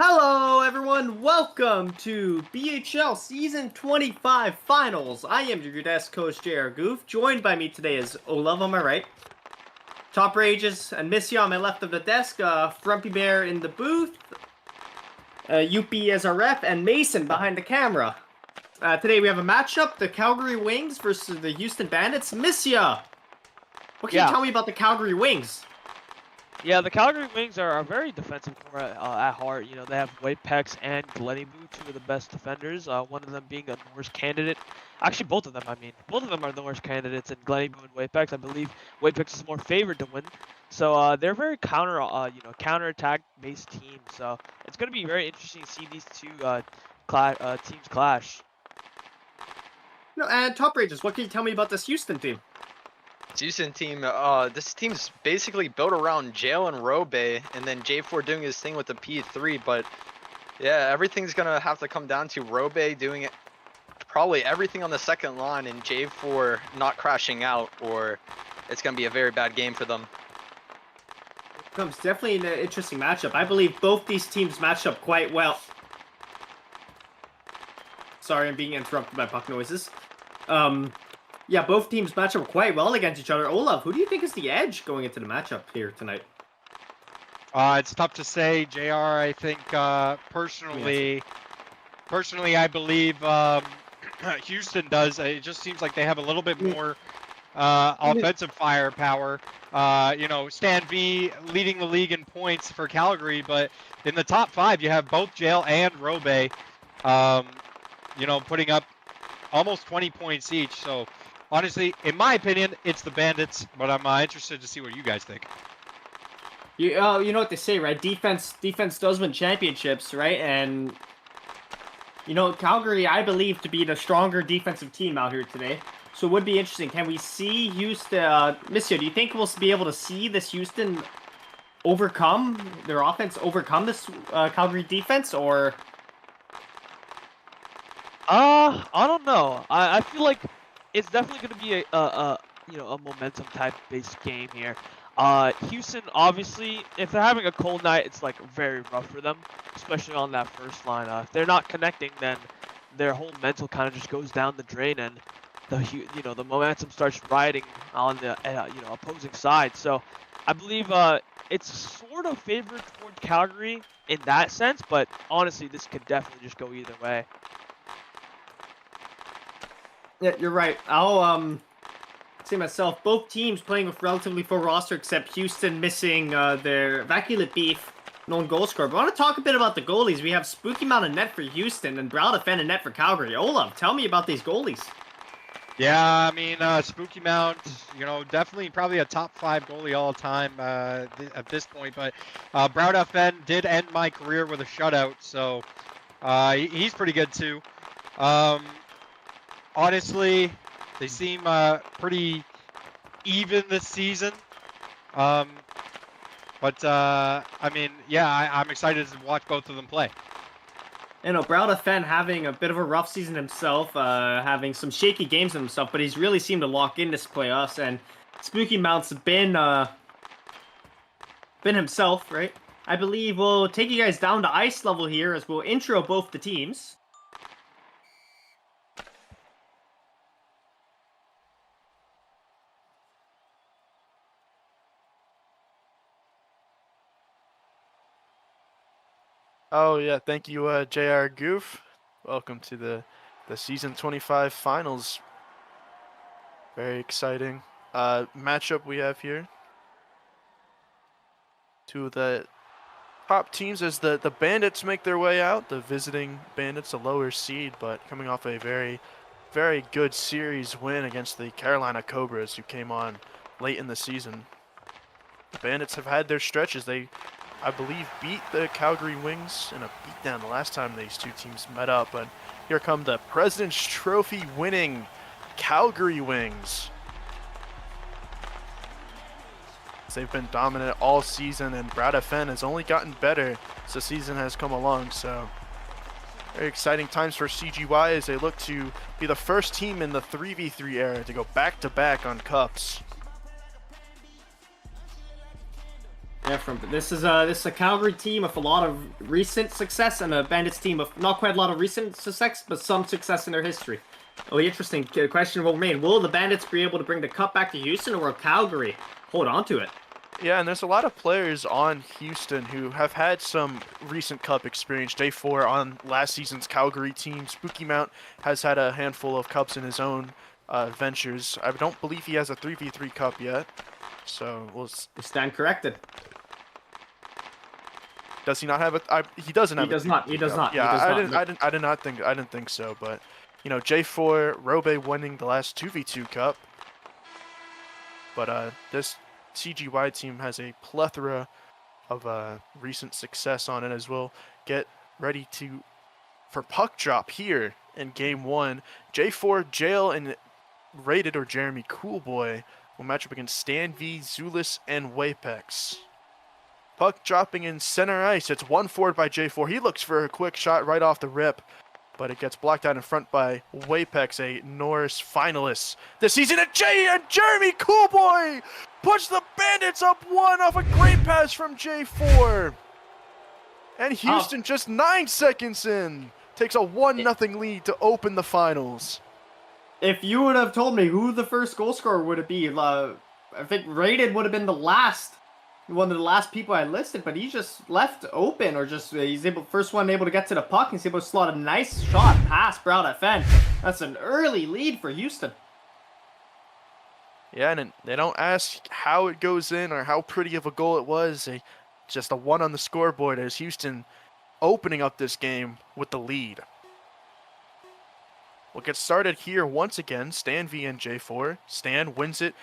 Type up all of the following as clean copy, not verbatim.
Hello everyone, welcome to BHL Season 25 Finals. I am your desk coach JR Goof. Joined by me today is ohLuvv on my right, Top Rages and Missy on my left of the desk, Frumpy Bear in the booth, Youppi as our ref, and Mason behind the camera. Today we have a matchup, the Calgary Wings versus the Houston Bandits. Missya, what can you tell me about the Calgary Wings? Yeah, the Calgary Wings are a very defensive core at heart. You know, they have Whitepex and Gleniboo, two of the best defenders. One of them being a Norse candidate. Actually, both of them, both of them are Norse candidates, and Gleniboo and Whitepex. I believe Whitepex is more favored to win. So they're very counterattack based team. So it's going to be very interesting to see these two teams clash. No, and Top Rages, what can you tell me about this Houston team? Houston team, this team's basically built around Jail and Robe, and then J4 doing his thing with the P3, but yeah, everything's gonna have to come down to Robe doing it, probably everything on the second line, and J4 not crashing out, or it's gonna be a very bad game for them. It becomes definitely an interesting matchup. I believe both these teams match up quite well. Sorry, I'm being interrupted by puck noises. Yeah, both teams match up quite well against each other. ohLuvv, who do you think is the edge going into the matchup here tonight? It's tough to say, JR. I think personally, I believe Houston does. It just seems like they have a little bit more offensive firepower. You know, Stan V leading the league in points for Calgary, but in the top five, you have both Jail and Robe, you know, putting up almost 20 points each. So honestly, in my opinion, it's the Bandits, but I'm interested to see what you guys think. You know what they say, right? Defense does win championships, right? And you know, Calgary, I believe, to be the stronger defensive team out here today. So it would be interesting. Can we see Houston? Missy, do you think we'll be able to see this Houston overcome their offense, overcome this Calgary defense, or? I don't know. I feel like it's definitely going to be a momentum type based game here. Houston, obviously, if they're having a cold night, it's like very rough for them, especially on that first line. If they're not connecting, then their whole mental kind of just goes down the drain, and the momentum starts riding on the opposing side. So I believe it's sort of favored toward Calgary in that sense, but honestly, this could definitely just go either way. Yeah, you're right. I'll say myself, both teams playing with relatively full roster, except Houston missing their Vaculet Beef, known goal scorer. But I want to talk a bit about the goalies. We have Spooky Mount in net for Houston and BHL in net for Calgary. ohLuvv, tell me about these goalies. Yeah, I mean, Spooky Mount, you know, definitely probably a top 5 goalie all time at this point. But BHL did end my career with a shutout, so he's pretty good too. Honestly, they seem pretty even this season. But I mean, yeah, I'm excited to watch both of them play. You know, BHL having a bit of a rough season himself, having some shaky games in himself, but he's really seemed to lock in this playoffs. And Spooky Mount's been himself, right? I believe we'll take you guys down to ice level here as we'll intro both the teams. Oh yeah, thank you, JR Goof. Welcome to the Season 25 Finals. Very exciting matchup we have here. Two of the top teams as the Bandits make their way out. The visiting Bandits, a lower seed, but coming off a very, very good series win against the Carolina Cobras, who came on late in the season. The Bandits have had their stretches. They, I believe, beat the Calgary Wings in a beatdown the last time these two teams met up. But here come the President's Trophy winning Calgary Wings. They've been dominant all season, and BHL has only gotten better as the season has come along. So very exciting times for CGY as they look to be the first team in the 3v3 era to go back-to-back on cups. Yeah, this is a Calgary team with a lot of recent success and a Bandits team with not quite a lot of recent success, but some success in their history. Oh, interesting question will remain. Will the Bandits be able to bring the cup back to Houston, or will Calgary hold on to it? Yeah, and there's a lot of players on Houston who have had some recent cup experience. J4 on last season's Calgary team. Spooky Mount has had a handful of cups in his own ventures. I don't believe he has a 3v3 cup yet. So we'll stand corrected. Does he not have a? He doesn't have. He does not. He does not. Yeah, he does not. I didn't think so. But you know, J4 Robe winning the last 2v2 cup. But this CGY team has a plethora of recent success on it as well. Get ready for puck drop here in game 1. J4 Jail and Rated or Jeremy Coolboy will match up against Stan V, Zulus, and Wapex. Puck dropping in center ice. It's one forward by J4. He looks for a quick shot right off the rip, but it gets blocked out in front by Wapex, a Norris finalist this season. And Jeremy Coolboy puts the Bandits up 1 off a great pass from J4. And Houston just 9 seconds in takes a 1-0 lead to open the finals. If you would have told me who the first goal scorer would it be, I think Rated would have been one of the last people I listed, but he just left open, or just he's first one able to get to the puck. He's able to slot a nice shot past Brown FN. That's an early lead for Houston. Yeah, and they don't ask how it goes in or how pretty of a goal it was. Just a 1 on the scoreboard as Houston opening up this game with the lead. We'll get started here once again. Stan V and J4. Stan wins it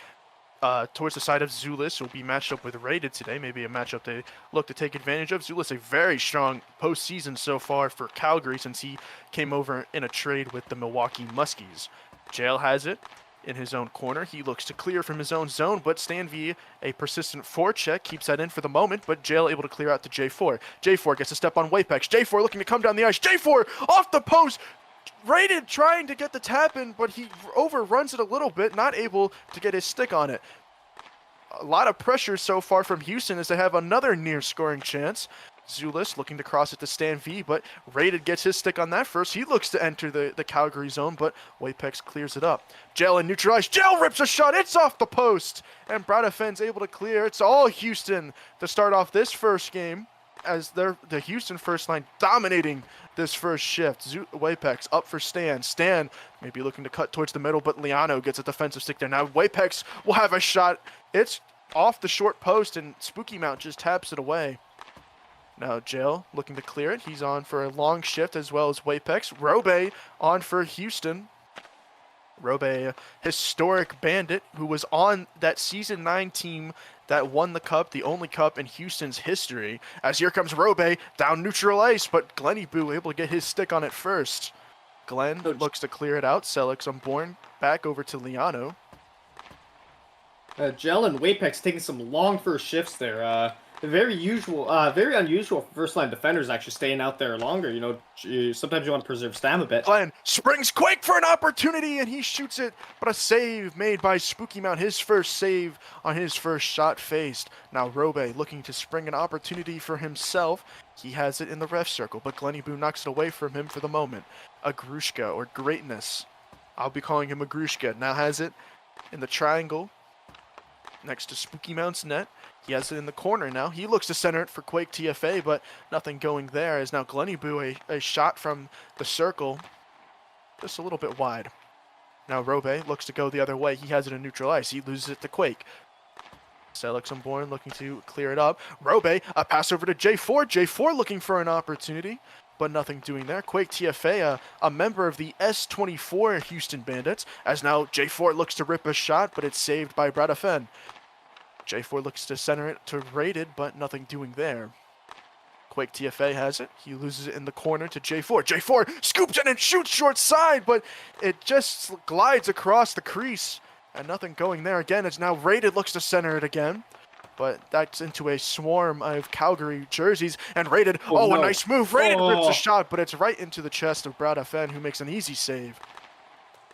towards the side of Zulus, who will be matched up with Rated today. Maybe a matchup they look to take advantage of. Zulus, a very strong postseason so far for Calgary since he came over in a trade with the Milwaukee Muskies. Jail has it in his own corner. He looks to clear from his own zone, but Stan V, a persistent forecheck, keeps that in for the moment, but Jail able to clear out to J4. J4 gets a step on Wapex. J4 looking to come down the ice. J4 off the post. Rated trying to get the tap in, but he overruns it a little bit, not able to get his stick on it. A lot of pressure so far from Houston as they have another near scoring chance. Zulus looking to cross it to Stan V, but Rated gets his stick on that first. He looks to enter the Calgary zone, but Wapex clears it up. Jail and neutralized. Jail rips a shot. It's off the post. And Brad Fenn's able to clear. It's all Houston to start off this first game, as the Houston first line dominating this first shift. Wapex up for Stan. Stan maybe looking to cut towards the middle, but Liano gets a defensive stick there. Now Wapex will have a shot. It's off the short post, and Spooky Mount just taps it away. Now Jail looking to clear it. He's on for a long shift as well as Wapex. Robe on for Houston. Robe, a historic Bandit who was on that Season 9 team that won the cup, the only cup in Houston's history. As here comes Robe down neutral ice, but Glenny Boo able to get his stick on it first. Glenn looks to clear it out. Selix Unborn back over to Liano. Gel and Wapex taking some long first shifts there. Very unusual for first-line defenders actually staying out there longer. You know, sometimes you want to preserve stamina a bit. Glenn springs quick for an opportunity, and he shoots it, but a save made by Spooky Mount. His first save on his first shot faced. Now Robe looking to spring an opportunity for himself. He has it in the ref circle, but Glenny Boo knocks it away from him for the moment. Agrushka, or Greatness. I'll be calling him Agrushka. Now has it in the triangle next to Spooky Mount's net. He has it in the corner now. He looks to center it for Quake TFA, but nothing going there as now Glenny Boo, a shot from the circle, just a little bit wide. Now Robe looks to go the other way. He has it in neutral ice. He loses it to Quake. Selix Unborn looking to clear it up. Robe, a pass over to J4. J4 looking for an opportunity, but nothing doing there. Quake TFA, a member of the S25 Houston Bandits, as now J4 looks to rip a shot, but it's saved by Bradafen. J4 looks to center it to Rated, but nothing doing there. Quake TFA has it. He loses it in the corner to J4. J4 scoops in and shoots short side, but it just glides across the crease, and nothing going there again. It's now Rated looks to center it again, but that's into a swarm of Calgary jerseys, and Rated, a nice move. Rated rips a shot, but it's right into the chest of Brad FN, who makes an easy save.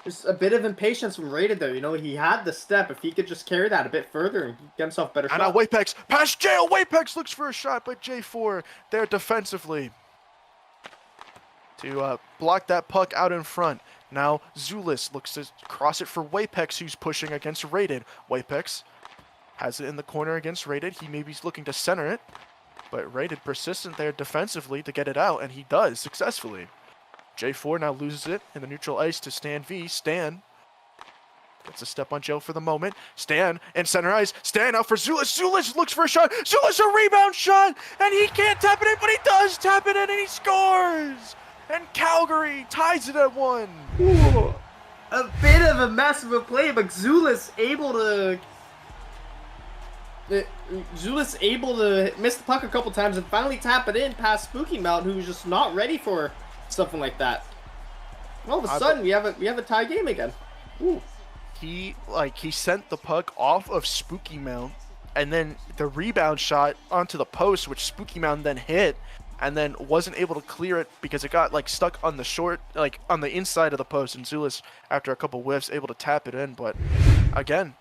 There's a bit of impatience from Rated there. You know, he had the step. If he could just carry that a bit further and get himself a better And now shot. Wapex past Jail. Wapex looks for a shot, but J4 there defensively to block that puck out in front. Now Zulis looks to cross it for Wapex, who's pushing against Rated. Wapex has it in the corner against Rated. He maybe is looking to center it, but Rated persistent there defensively to get it out, and he does successfully. J4 now loses it in the neutral ice to Stan V. Stan gets a step on Jail for the moment. Stan in center ice. Stan out for Zulis. Zulis looks for a shot. Zulis a rebound shot, and he can't tap it in, but he does tap it in, and he scores. And Calgary ties it at 1. Ooh, a bit of a mess of a play, but Zulis able to miss the puck a couple times and finally tap it in past Spooky Mount, who's just not ready for something like that. All of a sudden, we have a tie game again. Ooh. He sent the puck off of Spooky Mount, and then the rebound shot onto the post, which Spooky Mount then hit, and then wasn't able to clear it because it got stuck on the on the inside of the post, and Zulis, after a couple whiffs, able to tap it in. But again,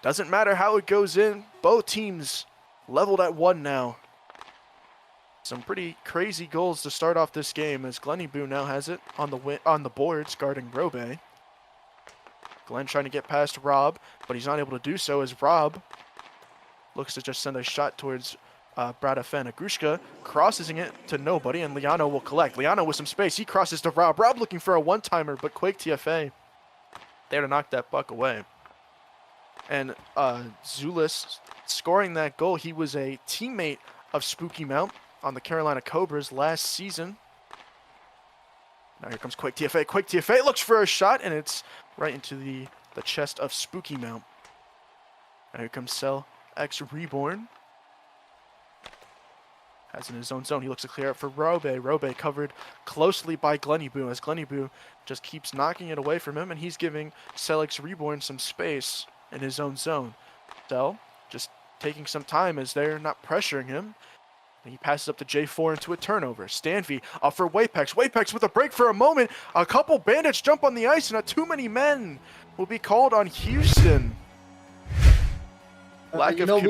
doesn't matter how it goes in. Both teams leveled at 1 now. Some pretty crazy goals to start off this game, as Glenny Boo now has it on the boards guarding Robe. Glenn trying to get past Rob, but he's not able to do so as Rob looks to just send a shot towards Bradafen. Agrushka crosses it to nobody, and Liano will collect. Liano with some space. He crosses to Rob. Rob looking for a one-timer, but Quake TFA there to knock that puck away. And Zulis scoring that goal. He was a teammate of Spooky Mount on the Carolina Cobras last season. Now here comes Quake TFA. Quake TFA looks for a shot, and it's right into the chest of Spooky Mount. Now here comes Cell X Reborn. Has in his own zone. He looks to clear up for Robe. Robe covered closely by Glenny Boo, as Glenny Boo just keeps knocking it away from him, and he's giving Cell X Reborn some space in his own zone. Cell just taking some time as they're not pressuring him. And he passes up to J4 into a turnover. Stanvey up for Wapex. Wapex with a break for a moment. A couple bandits jump on the ice, and a too many men will be called on Houston. Lack of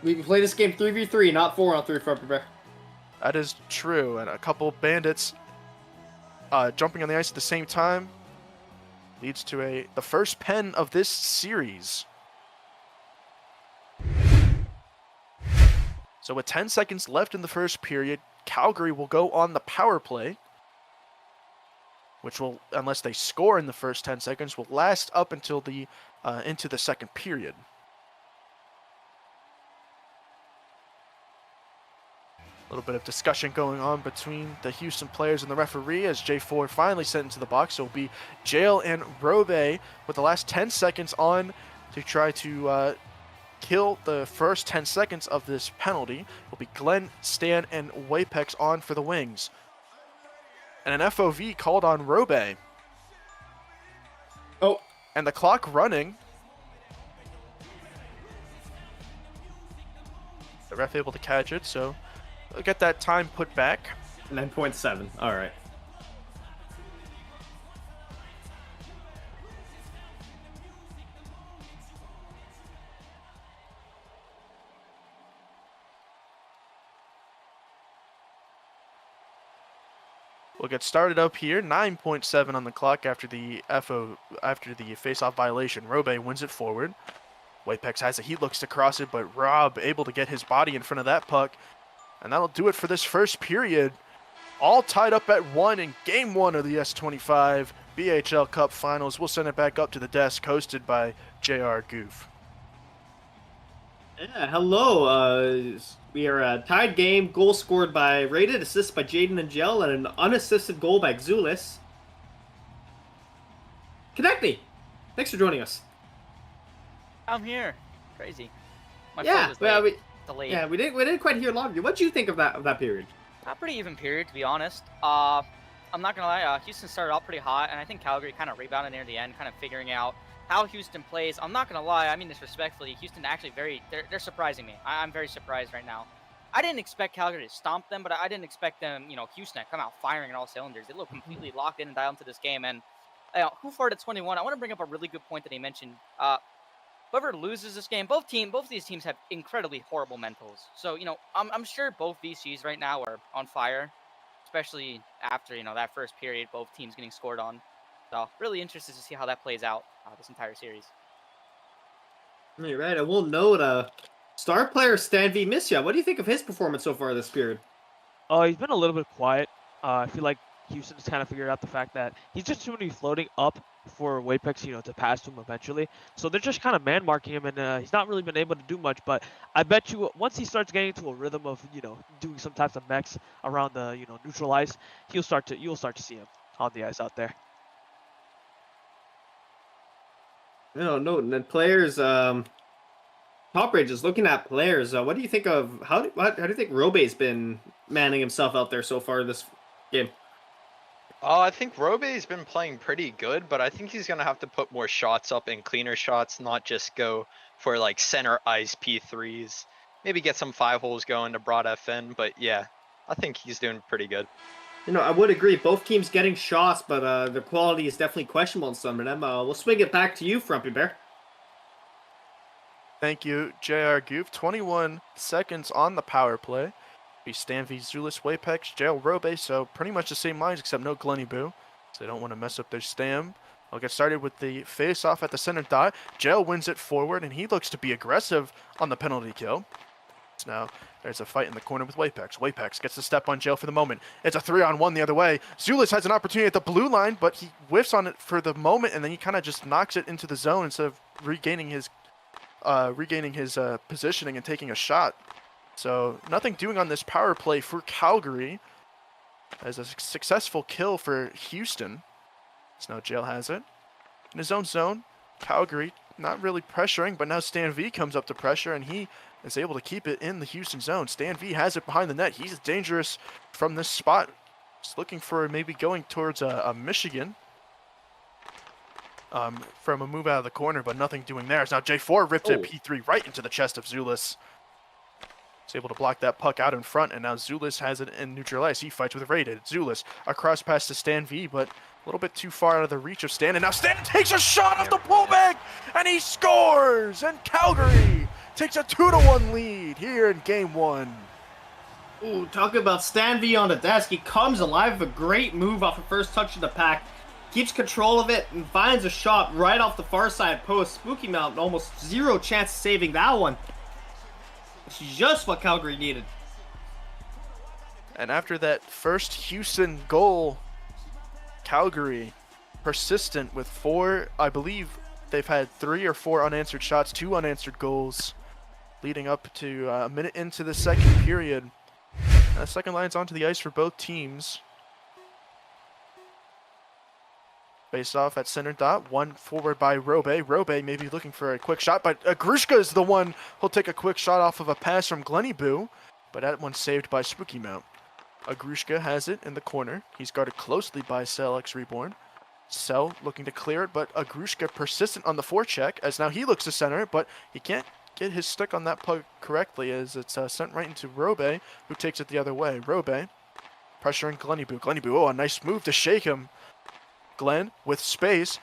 we can play this game 3v3, not 4-on-3 for Bear. That is true, and a couple bandits jumping on the ice at the same time leads to the first pen of this series. So with 10 seconds left in the first period, Calgary will go on the power play, which will, unless they score in the first 10 seconds, will last up until into the second period. A little bit of discussion going on between the Houston players and the referee as J4 finally sent into the box. So it'll be Jail and Robe with the last 10 seconds on to try to kill the first 10 seconds of this penalty. Will be Glenn, Stan, and Wapex on for the Wings. And an FOV called on Robe. Oh. And the clock running. The ref able to catch it, so we'll get that time put back. 9.7. All right. We'll get started up here. 9.7 on the clock after the face-off violation. Robe wins it forward. Wapex has it. He looks to cross it, but Rob able to get his body in front of that puck. And that'll do it for this first period. All tied up at 1 in Game 1 of the S25 BHL Cup Finals. We'll send it back up to the desk, hosted by JR Goof. Yeah, hello. We are a tied game. Goal scored by Rated, assist by Jaden and Gel, and an unassisted goal by Xulis. Connecty, thanks for joining us. I'm here. Crazy. My Yeah, phone was delayed. we didn't quite hear a lot of you. What do you think of that period? A pretty even period, to be honest. I'm not gonna lie. Houston started out pretty hot, and I think Calgary kind of rebounded near the end, kind of figuring out how Houston plays. I'm not gonna lie. I mean this respectfully. Houston actually they're surprising me. I'm very surprised right now. I didn't expect Calgary to stomp them, but I didn't expect them, Houston to come out firing on all cylinders. They look completely locked in and dialed into this game, and who fought at 21? I want to bring up a really good point that he mentioned. Whoever loses this game, both of these teams have incredibly horrible mentals. So, I'm sure both VCs right now are on fire, especially after, that first period, both teams getting scored on. So, really interested to see how that plays out this entire series. You're right. I will note, star player Stan V. Misya. What do you think of his performance so far this period? He's been a little bit quiet. I feel like Houston's kind of figured out the fact that he's just too many floating up for Wapex, to pass to him eventually. So they're just kind of man marking him, and he's not really been able to do much. But I bet you once he starts getting into a rhythm of, doing some types of mechs around the, neutral ice, you'll start to see him on the ice out there. No, and then players, Top Rage is looking at players. What do you think of how do you think Robe's been manning himself out there so far this game? I think Robe's been playing pretty good, but I think he's gonna have to put more shots up and cleaner shots, not just go for like center ice P3s. Maybe get some 5-holes going to broad FN, but yeah, I think he's doing pretty good. I would agree. Both teams getting shots, but the quality is definitely questionable in some of them. We'll swing it back to you, Frumpy Bear. Thank you, JR Goof. 21 seconds on the power play. Be Stan V, Zulus, Wapex, Jail, Robe, so pretty much the same lines except no Glenny Boo. So they don't want to mess up their stam. I'll get started with the face-off at the center dot. Jail wins it forward, and he looks to be aggressive on the penalty kill. So now there's a fight in the corner with Wapex. Wapex gets the step on Jail for the moment. It's a 3-on-1 the other way. Zulus has an opportunity at the blue line, but he whiffs on it for the moment, and then he kind of just knocks it into the zone instead of regaining his positioning and taking a shot. So nothing doing on this power play for Calgary as a successful kill for Houston. So now Jail has it in his own zone. Calgary not really pressuring, but now Stan V comes up to pressure, and he is able to keep it in the Houston zone. Stan V has it behind the net. He's dangerous from this spot. Just looking for maybe going towards a Michigan from a move out of the corner, but nothing doing there. So now J4 ripped a P3 right into the chest of Zulus. He's able to block that puck out in front, and now Zulus has it in neutral ice. He fights with Rated. Zulus, a cross pass to Stan V, but a little bit too far out of the reach of Stan, and now Stan takes a shot off the pullback, and he scores! And Calgary takes a 2-1 lead here in Game 1. Ooh, talk about Stan V on the desk. He comes alive with a great move off the first touch of the pack. Keeps control of it and finds a shot right off the far side post. Spooky Mountain almost zero chance of saving that one. It's just what Calgary needed. And after that first Houston goal, Calgary persistent with 4, I believe they've had 3 or 4 unanswered shots, 2 unanswered goals, leading up to a minute into the second period. The second line's onto the ice for both teams. Face off at center dot, one forward by Robe. Robe maybe looking for a quick shot, but Grushka is the one who'll take a quick shot off of a pass from Glenny Boo, but that one's saved by Spooky Mount. Agrushka has it in the corner. He's guarded closely by Cell X Reborn. Cell looking to clear it, but Agrushka persistent on the forecheck as now he looks to center, but he can't get his stick on that puck correctly as it's sent right into Robe, who takes it the other way. Robe pressuring Glenny Boo. Glenny Boo, a nice move to shake him. Glenn with space.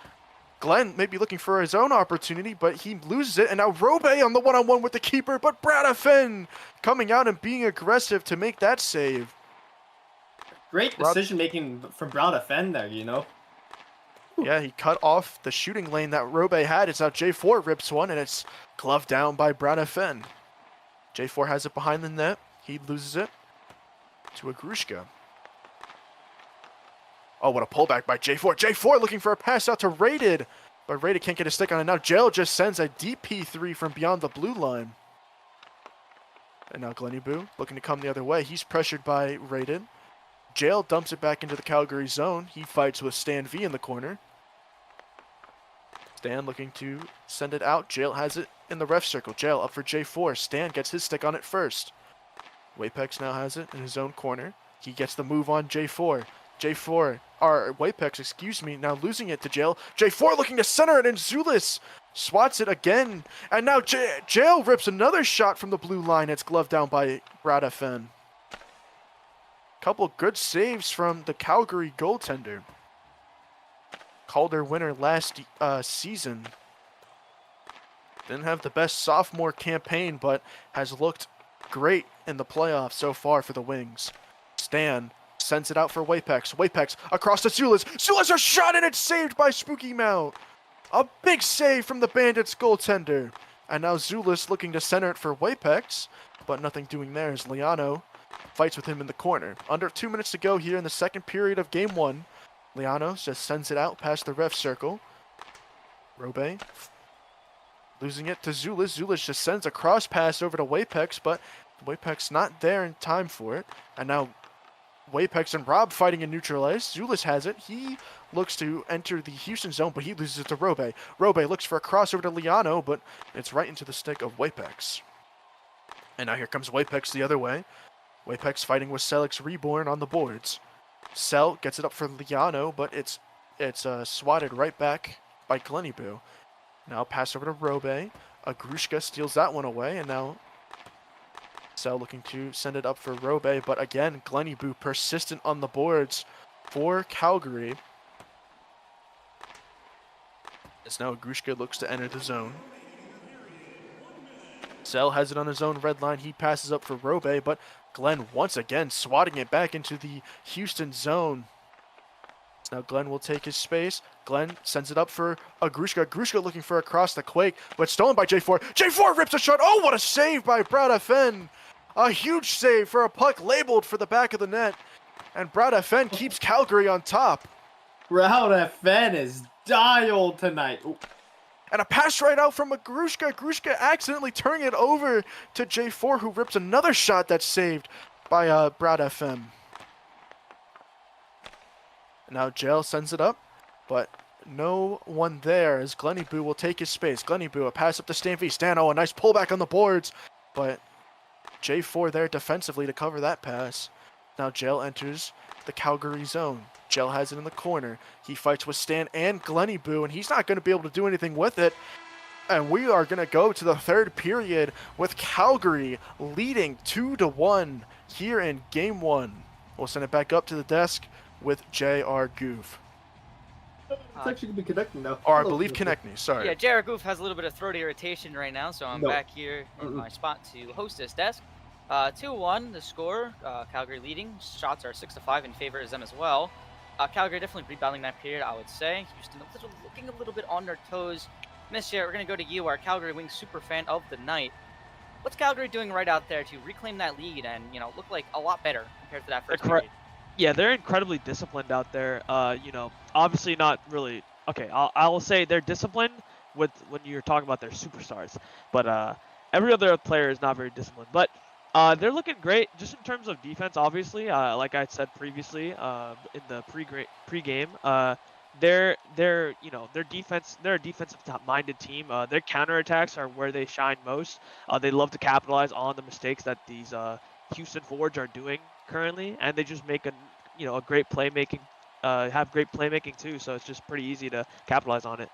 Glenn may be looking for his own opportunity, but he loses it. And now Robe on the one-on-one with the keeper, but Brad Finn coming out and being aggressive to make that save. Great decision-making from Brad Finn there, Yeah, he cut off the shooting lane that Robe had. It's now J4 rips one, and it's gloved down by Brad Finn. J4 has it behind the net. He loses it to Agrushka. Oh, what a pullback by J4. J4 looking for a pass out to Rated, but Rated can't get a stick on it. Now Jail just sends a deep P3 from beyond the blue line. And now Glenny Boo looking to come the other way. He's pressured by Rated. Jail dumps it back into the Calgary zone. He fights with Stan V in the corner. Stan looking to send it out. Jail has it in the ref circle. Jail up for J4. Stan gets his stick on it first. Wapex now has it in his own corner. He gets the move on J4. Wapex, excuse me, now losing it to Jail. J4 looking to center it, and Zulus swats it again. And now Jail rips another shot from the blue line. It's gloved down by Brad Finn. Couple good saves from the Calgary goaltender. Calder winner last season. Didn't have the best sophomore campaign, but has looked great in the playoffs so far for the Wings. Stan sends it out for Wapex. Wapex across to Zulis. Zulis a shot and it's saved by Spooky Mount. A big save from the Bandits goaltender. And now Zulis looking to center it for Wapex, but nothing doing there as Liano fights with him in the corner. Under 2 minutes to go here in the second period of game 1. Liano just sends it out past the ref circle. Robe losing it to Zulis. Zulis just sends a cross pass over to Wapex, but Wapex not there in time for it. And now Wapex and Rob fighting in neutral ice. Zulis has it. He looks to enter the Houston zone, but he loses it to Robe. Robe looks for a crossover to Liano, but it's right into the stick of Wapex. And now here comes Wapex the other way. Wapex fighting with Selix Reborn on the boards. Sel gets it up for Liano, but it's swatted right back by Glennyboo. Now pass over to Robe. Agrushka steals that one away, and now Sel looking to send it up for Robe, but again, Glennyboo persistent on the boards for Calgary. As now Agrushka looks to enter the zone. Sel has it on his own red line. He passes up for Robe, but Glenn once again swatting it back into the Houston zone. Now Glenn will take his space. Glenn sends it up for Agrushka. Agrushka looking for a cross the Quake, but stolen by J4. J4 rips a shot. Oh, what a save by Brad FN. A huge save for a puck labeled for the back of the net. And Brad FN keeps Calgary on top. Brad FN is dialed tonight. Ooh. And a pass right out from Agrushka. Agrushka accidentally turning it over to J4, who rips another shot that's saved by Brad FM. Now Jail sends it up, but no one there as Glennyboo will take his space. Glennyboo, a pass up to Stan V. Stan, oh, a nice pullback on the boards, but J4 there defensively to cover that pass. Now Jail enters the Calgary zone. Jail has it in the corner. He fights with Stan and Glennyboo, and he's not going to be able to do anything with it. And we are going to go to the third period with Calgary leading 2-1 here in game 1. We'll send it back up to the desk with J.R. Goof. It's actually going to be connecting now. Or I believe Konechny, sorry. Yeah, J.R. Goof has a little bit of throat irritation right now, so I'm No. back here in my spot to host this desk. 2-1, the score. Calgary leading. Shots are 6-5 in favor of them as well. Calgary definitely rebounding that period, I would say. Houston looking a little bit on their toes. Miss Jarrett, we're going to go to you, our Calgary Wings super fan of the night. What's Calgary doing right out there to reclaim that lead and, look like a lot better compared to that first period? Yeah, they're incredibly disciplined out there. Obviously not really. Okay, I will say they're disciplined when you're talking about their superstars, but every other player is not very disciplined. But they're looking great just in terms of defense. Obviously, like I said previously in the pre-game, they're defense. They're a defensive-minded team. Their counterattacks are where they shine most. They love to capitalize on the mistakes that these Houston forwards are doing currently, and they just make a great playmaking, have great playmaking too. So it's just pretty easy to capitalize on it.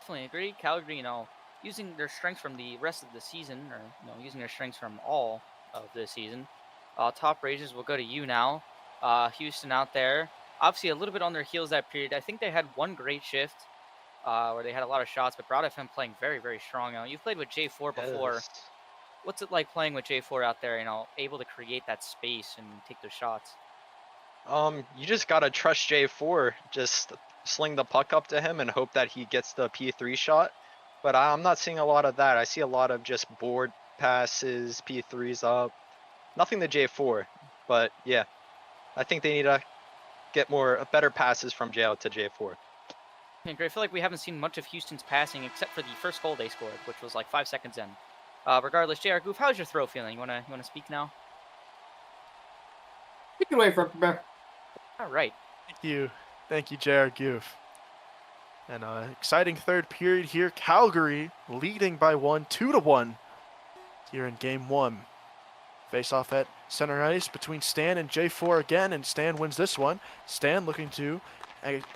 Definitely agree. Calgary, using their strengths from the rest of the season, or using their strengths from all of the season. Top Rages, will go to you now. Houston out there, obviously a little bit on their heels that period. I think they had one great shift where they had a lot of shots, but Broad FM playing very, very strong. You've played with J4 before. Yes. What's it like playing with J4 out there, able to create that space and take those shots? You just gotta trust J4. Just sling the puck up to him and hope that he gets the P3 shot. But I'm not seeing a lot of that. I see a lot of just board passes, P3s up. Nothing to J4. But yeah, I think they need to get better passes from JL to J4. Okay, great. I feel like we haven't seen much of Houston's passing except for the first goal they scored, which was like 5 seconds in. Regardless, JR Goof, how's your throw feeling? You wanna speak now? Take it away from there. All right. Thank you, J.R. Goof. And exciting third period here. Calgary leading by 2-1 here in game 1. Face off at center ice between Stan and J4 again, and Stan wins this one. Stan looking to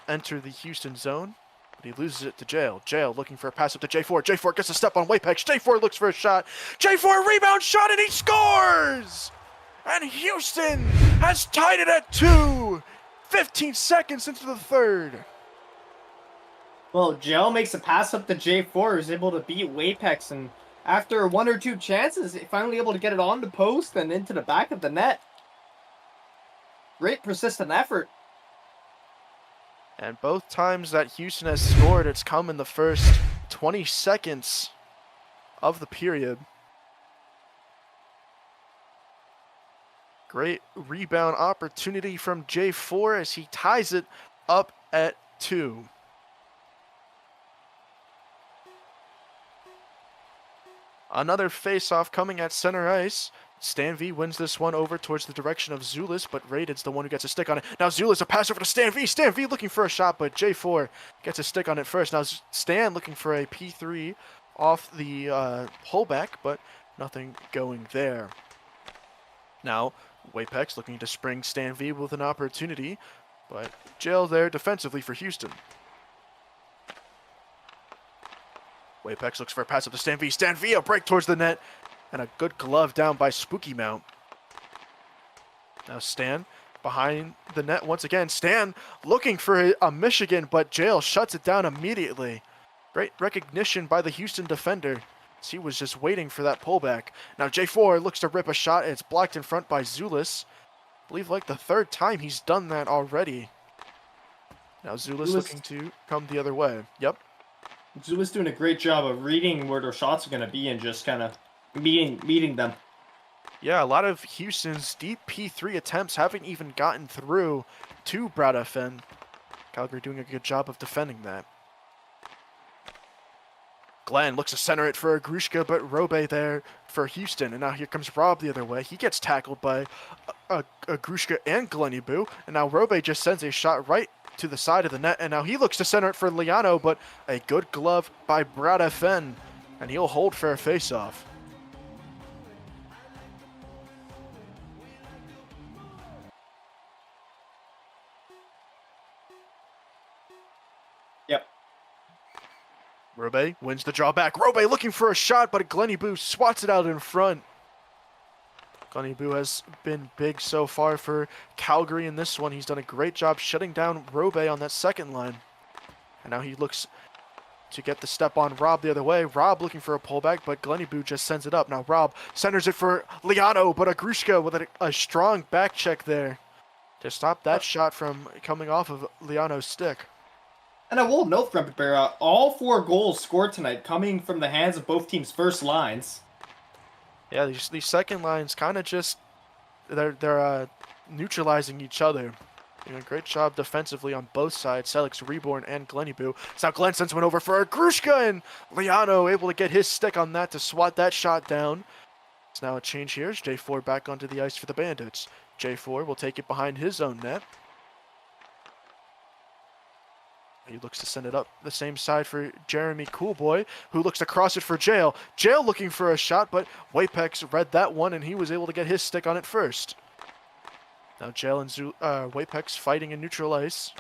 enter the Houston zone, but he loses it to Jail. Jail looking for a pass up to J4. J4 gets a step on Wapex. J4 looks for a shot. J4 rebound shot, and he scores! And Houston has tied it at 2. 15 seconds into the third. Well, Gel makes a pass up to J4, who's able to beat Wapex, and after 1 or 2 chances, finally able to get it on the post and into the back of the net. Great persistent effort. And both times that Houston has scored, it's come in the first 20 seconds of the period. Great rebound opportunity from J4 as he ties it up at 2. Another face-off coming at center ice. Stan V wins this one over towards the direction of Zulus, but Raided's the one who gets a stick on it. Now Zulus, a pass over to Stan V. Stan V looking for a shot, but J4 gets a stick on it first. Now Stan looking for a P3 off the pullback, but nothing going there. Now Wapex looking to spring Stan V with an opportunity, but jail there defensively for Houston. Wapex looks for a pass up to Stan V. Stan V, a break towards the net, and a good glove down by Spooky Mount. Now Stan behind the net once again. Stan looking for a Michigan, but Jail shuts it down immediately. Great recognition by the Houston defender. He was just waiting for that pullback. Now J4 looks to rip a shot, and it's blocked in front by Zulus. I believe like the 3rd time he's done that already. Now Zulus looking to come the other way. Yep. Zulus doing a great job of reading where their shots are going to be and just kind of meeting them. Yeah, a lot of Houston's deep P3 attempts haven't even gotten through to Brad FN. Calgary doing a good job of defending that. Glenn looks to center it for Agrushka, but Robe there for Houston. And now here comes Rob the other way. He gets tackled by Agrushka and Glenny Boo. And now Robe just sends a shot right to the side of the net. And now he looks to center it for Liano, but a good glove by Brad FN. And he'll hold for a face-off. Yep. Robe wins the draw back. Robe looking for a shot, but Glenny Boo swats it out in front. Glenny Boo has been big so far for Calgary in this one. He's done a great job shutting down Robe on that second line. And now he looks to get the step on Rob the other way. Rob looking for a pullback, but Glenny Boo just sends it up. Now Rob centers it for Liano, but Agrushka with a strong back check there to stop that shot from coming off of Liano's stick. And I will note from Barra, all 4 goals scored tonight coming from the hands of both teams' first lines. Yeah, these second lines kind of just they're neutralizing each other. Doing a great job defensively on both sides. Selix, Reborn, and Glenny Boo. So now Glenn sends one over for Agrushka, and Liano able to get his stick on that to swat that shot down. It's now a change here. It's J4 back onto the ice for the Bandits. J4 will take it behind his own net. He looks to send it up the same side for Jeremy Coolboy, who looks to cross it for Jail. Jail looking for a shot, but Wapex read that one, and he was able to get his stick on it first. Now Jail and Wapex fighting in neutral ice.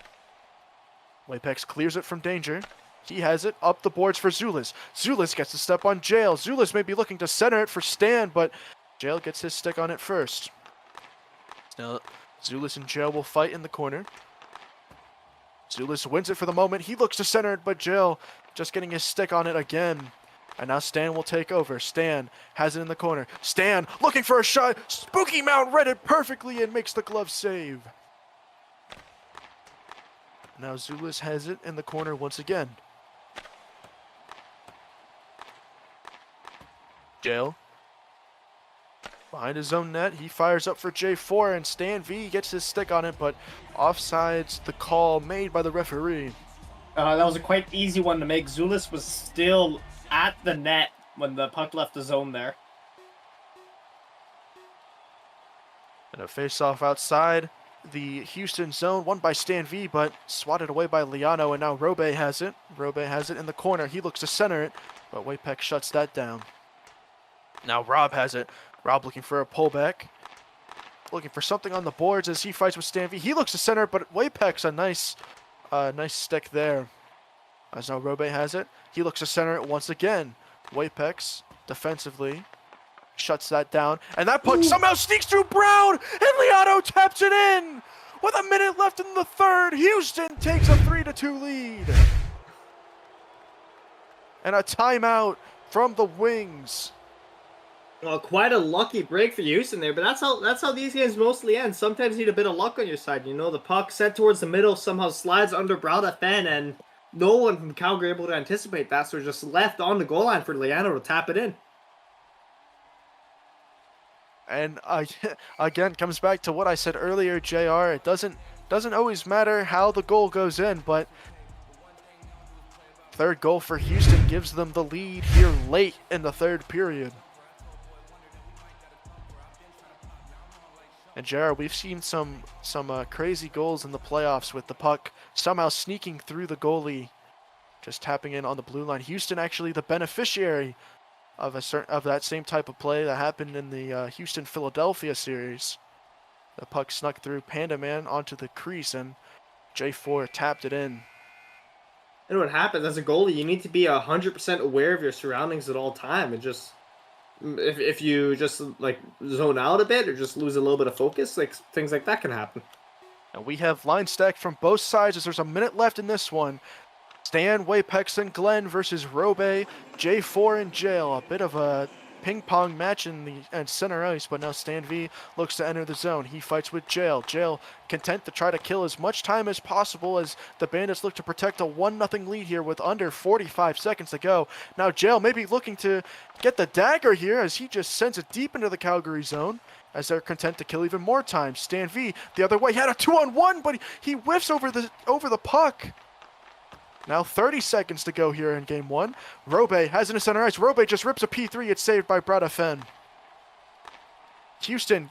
Wapex clears it from danger. He has it up the boards for Zulus. Zulus gets to step on Jail. Zulus may be looking to center it for Stan, but Jail gets his stick on it first. Now Zulus and Jail will fight in the corner. Zulus wins it for the moment. He looks to center it, but Jill just getting his stick on it again. And now Stan will take over. Stan has it in the corner. Stan looking for a shot. Spooky Mount read it perfectly and makes the glove save. Now Zulus has it in the corner once again. Jail behind his own net, he fires up for J4, and Stan V gets his stick on it, but offsides the call made by the referee. That was a quite easy one to make. Zulus was still at the net when the puck left the zone there. And a face-off outside the Houston zone, won by Stan V, but swatted away by Liano, and now Robe has it. Robe has it in the corner. He looks to center it, but Wapex shuts that down. Now Rob has it. Rob looking for a pullback. Looking for something on the boards as he fights with Stan V. He looks to center, but Wapex a nice stick there. As now Robe has it. He looks to center it once again. Wapex defensively shuts that down. And that puck somehow sneaks through Brown, and Liano taps it in. With a minute left in the third, Houston takes a 3-2 lead. and a timeout from the Wings. Well, quite a lucky break for Houston there, but that's how these games mostly end. Sometimes you need a bit of luck on your side. You know, the puck sent towards the middle somehow slides under Brada Fen, and no one from Calgary able to anticipate that, so just left on the goal line for Liano to tap it in. And again, comes back to what I said earlier, JR. It doesn't always matter how the goal goes in, but third goal for Houston gives them the lead here late in the third period. And JR, we've seen some crazy goals in the playoffs with the puck somehow sneaking through the goalie, just tapping in on the blue line. Houston actually the beneficiary of that same type of play that happened in the Houston-Philadelphia series. The puck snuck through Panda Man onto the crease, and J4 tapped it in. And what happens as a goalie, you need to be 100% aware of your surroundings at all time, and just if you just like zone out a bit or just lose a little bit of focus, like things like that can happen. And we have line stacked from both sides as there's a minute left in this one. Stan, Wapex, and Glenn versus Robe, J4 in jail. A bit of a ping-pong match in the center ice, but now Stan V looks to enter the zone. He fights with Jail. Jail content to try to kill as much time as possible as the Bandits look to protect a 1-0 lead here with under 45 seconds to go. Now Jail maybe looking to get the dagger here as he just sends it deep into the Calgary zone, as they're content to kill even more time. Stan V the other way, he had a 2-on-1, but he whiffs over the puck. Now 30 seconds to go here in game one. Robe has it in center ice. Robe just rips a P3. It's saved by Brada Fen. Houston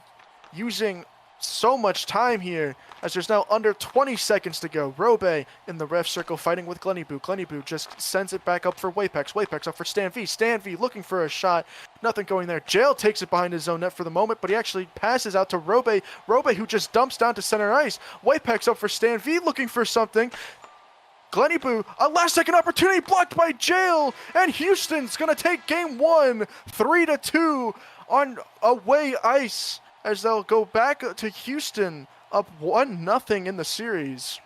using so much time here as there's now under 20 seconds to go. Robe in the ref circle fighting with Glenny Boo. Glenny Boo just sends it back up for Wapex. Wapex up for Stan V. Stan V looking for a shot. Nothing going there. Jail takes it behind his own net for the moment, but he actually passes out to Robe. Robe who just dumps down to center ice. Wapex up for Stan V looking for something. Glenny Boo, a last-second opportunity blocked by Jail, and Houston's going to take game one, 3-2 on away ice, as they'll go back to Houston up 1-0 in the series.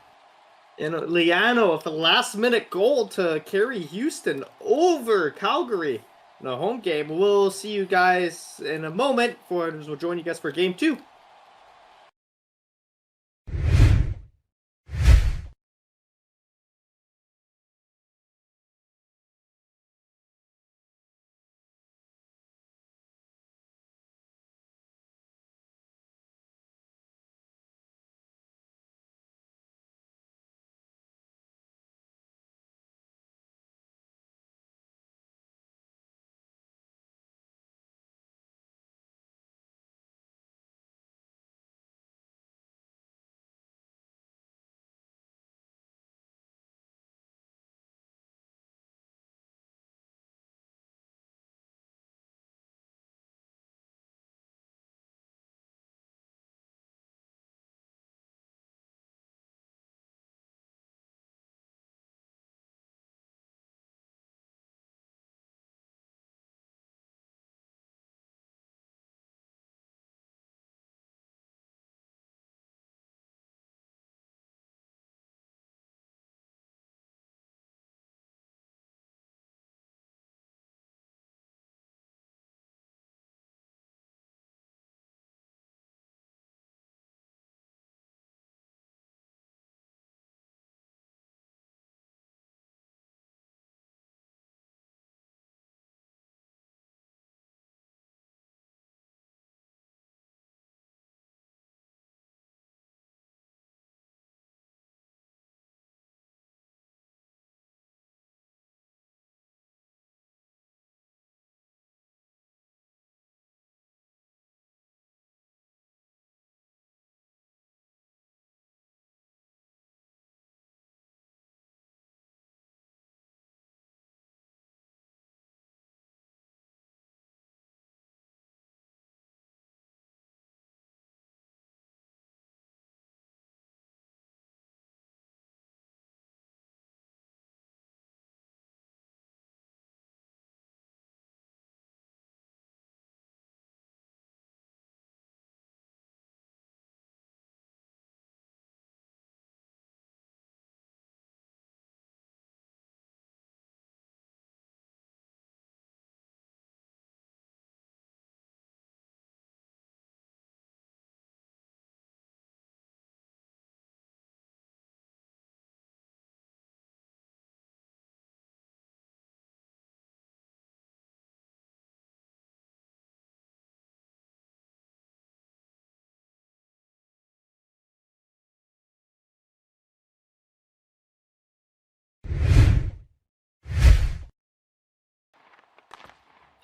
And Liano with a last-minute goal to carry Houston over Calgary in a home game. We'll see you guys in a moment. We'll join you guys for game two.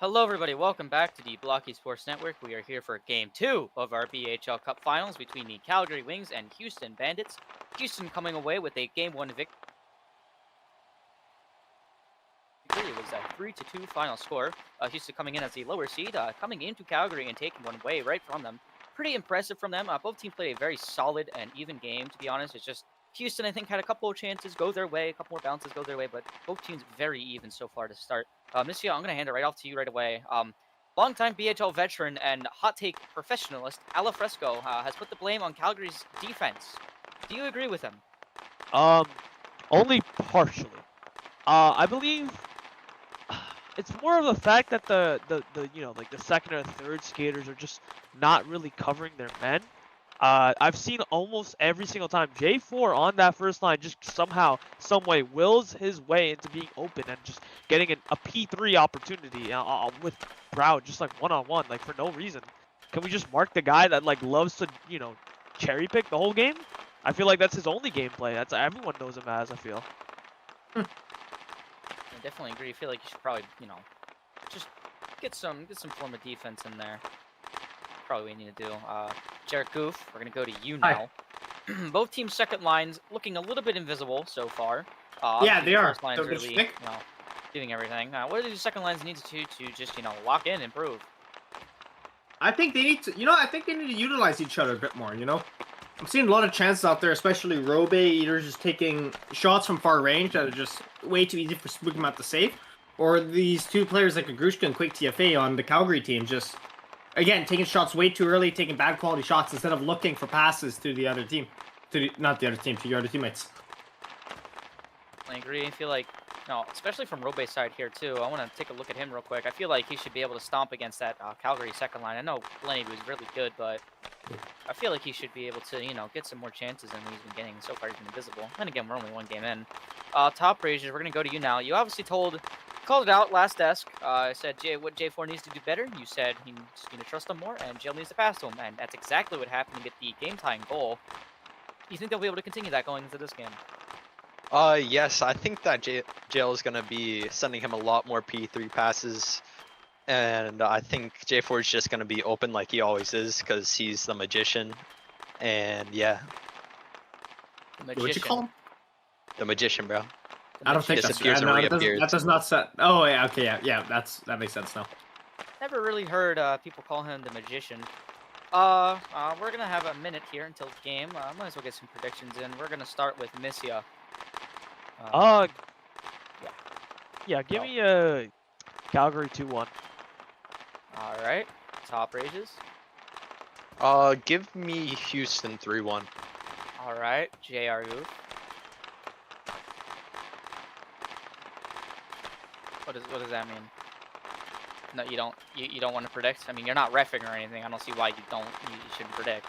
Hello, everybody. Welcome back to the Blockey Sports Network. We are here for Game 2 of our BHL Cup Finals between the Calgary Wings and Houston Bandits. Houston coming away with a Game 1 victory. It was a 3-2 final score. Houston coming in as the lower seed, coming into Calgary and taking one away right from them. Pretty impressive from them. Both teams played a very solid and even game, to be honest. It's just Houston, I think, had a couple of chances go their way, a couple more bounces go their way, but both teams very even so far to start. Monsieur, I'm going to hand it right off to you right away. Longtime BHL veteran and hot take professionalist AllahFresco has put the blame on Calgary's defense. Do you agree with him? Only partially. I believe it's more of the fact that the like the second or third skaters are just not really covering their men. I've seen almost every single time J4 on that first line just somehow, some way wills his way into being open and just getting a P3 opportunity with Proud, just like one-on-one, like for no reason. Can we just mark the guy that like loves to, cherry pick the whole game? I feel like that's his only gameplay. That's everyone knows him as, I feel. I definitely agree. I feel like you should probably, just get some form of defense in there. Probably what we need to do. Jared Goof, we're gonna go to you now. Both teams' second lines looking a little bit invisible so far. Yeah, they are. First lines Don't really, stick. doing everything. What do the second lines need to just lock in and improve? I think they need to, I think they need to utilize each other a bit more, I'm seeing a lot of chances out there, especially Robe either just taking shots from far range that are just way too easy for Spookymount to save, or these two players like Agrushka and Quick TFA on the Calgary team just, again, taking shots way too early, taking bad quality shots instead of looking for passes to the other team. To your other teammates. I agree. I feel like, especially from Robe's side here too. I want to take a look at him real quick. I feel like he should be able to stomp against that Calgary second line. I know Lenny was really good, but I feel like he should be able to, get some more chances than he's been getting. So far, he's been invisible. And again, we're only one game in. Top Ragers, we're gonna go to you now. You obviously called it out last desk. I said what J4 needs to do better. You said he needs to trust him more, and Jail needs to pass to him, and that's exactly what happened to get the game-tying goal. Do you think they'll be able to continue that going into this game? Yes, I think that Jail is gonna be sending him a lot more P3 passes, and I think J4 is just gonna be open like he always is because he's the magician, and yeah. The magician. What'd you call him? The magician, bro. I don't think Disappears and that does not set. Oh yeah, okay, yeah, that makes sense now. Never really heard people call him the magician. We're gonna have a minute here until the game. Might as well get some predictions in. We're gonna start with Missia. Yeah, give me Calgary 2-1. All right, Top Rages. Give me Houston 3-1. All right, JR Goof. What does that mean? No, you don't want to predict. I mean, you're not reffing or anything. I don't see why you shouldn't predict.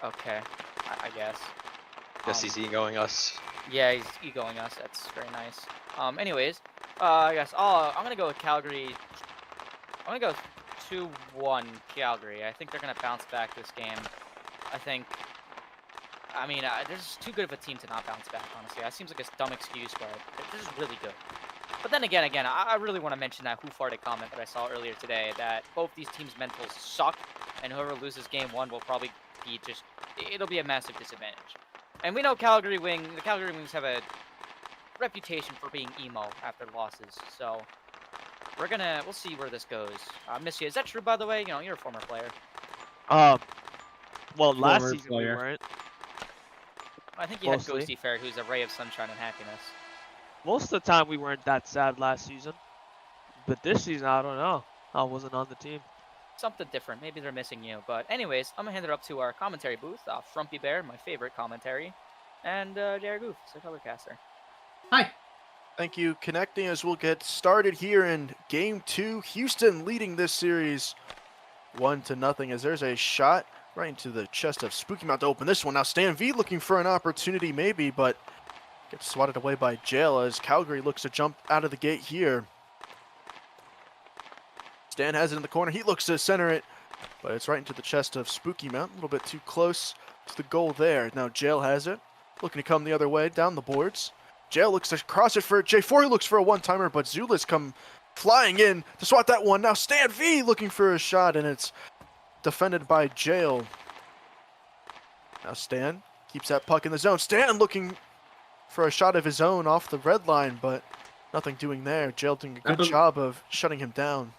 Okay, I guess. Guess he's egoing us. Yeah, he's egoing us. That's very nice. Anyways, I guess I'm gonna go with Calgary. I'm gonna go 2-1 Calgary. I think they're gonna bounce back this game. I mean, they're just too good of a team to not bounce back. Honestly, that seems like a dumb excuse, but they're just really good. But then again, I really want to mention that who-farted comment that I saw earlier today, that both these teams' mentals suck, and whoever loses game 1 will probably be it'll be a massive disadvantage. And we know the Calgary Wings have a reputation for being emo after losses, so we'll see where this goes. Missia, is that true, by the way? You're a former player. Well, last season we weren't. I think you had Mostly. Ghosty Fair, who's a ray of sunshine and happiness. Most of the time we weren't that sad last season, but this season I don't know. I wasn't on the team. Something different. Maybe they're missing you. But anyways, I'm gonna hand it up to our commentary booth, Frumpy Bear, my favorite commentary, and Jared Goof, the colorcaster. Hi. Thank you. Connecting as we'll get started here in Game 2. Houston leading this series 1-0 as there's a shot right into the chest of Spookymount to open this one. Now Stan V looking for an opportunity maybe, but gets swatted away by Jail as Calgary looks to jump out of the gate here. Stan has it in the corner. He looks to center it, but it's right into the chest of Spookymount. A little bit too close to the goal there. Now Jail has it, looking to come the other way down the boards. Jail looks to cross it for J4. He looks for a one-timer, but Zula's come flying in to swat that one. Now Stan V looking for a shot, and it's defended by Jail. Now Stan keeps that puck in the zone. Stan looking for a shot of his own off the red line, but nothing doing there. Jail doing a good job of shutting him down.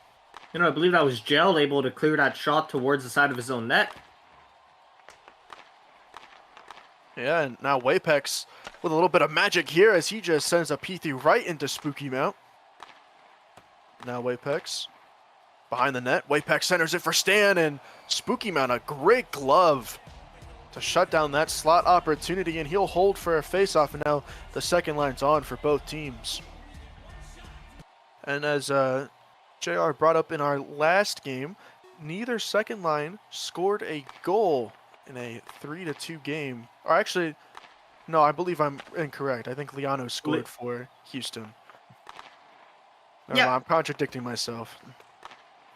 You know, I believe that was Jail able to clear that shot towards the side of his own net. Yeah, and now Wapex with a little bit of magic here as he just sends a P3 right into Spooky Mount. Now Wapex behind the net. Wapex centers it for Stan, and Spooky Mount, a great glove to shut down that slot opportunity, and he'll hold for a face-off, and now the second line's on for both teams. And as JR brought up in our last game, neither second line scored a goal in a 3-2 game. Or actually, no, I believe I'm incorrect. I think Liano scored for Houston. No, Yeah. I'm contradicting myself.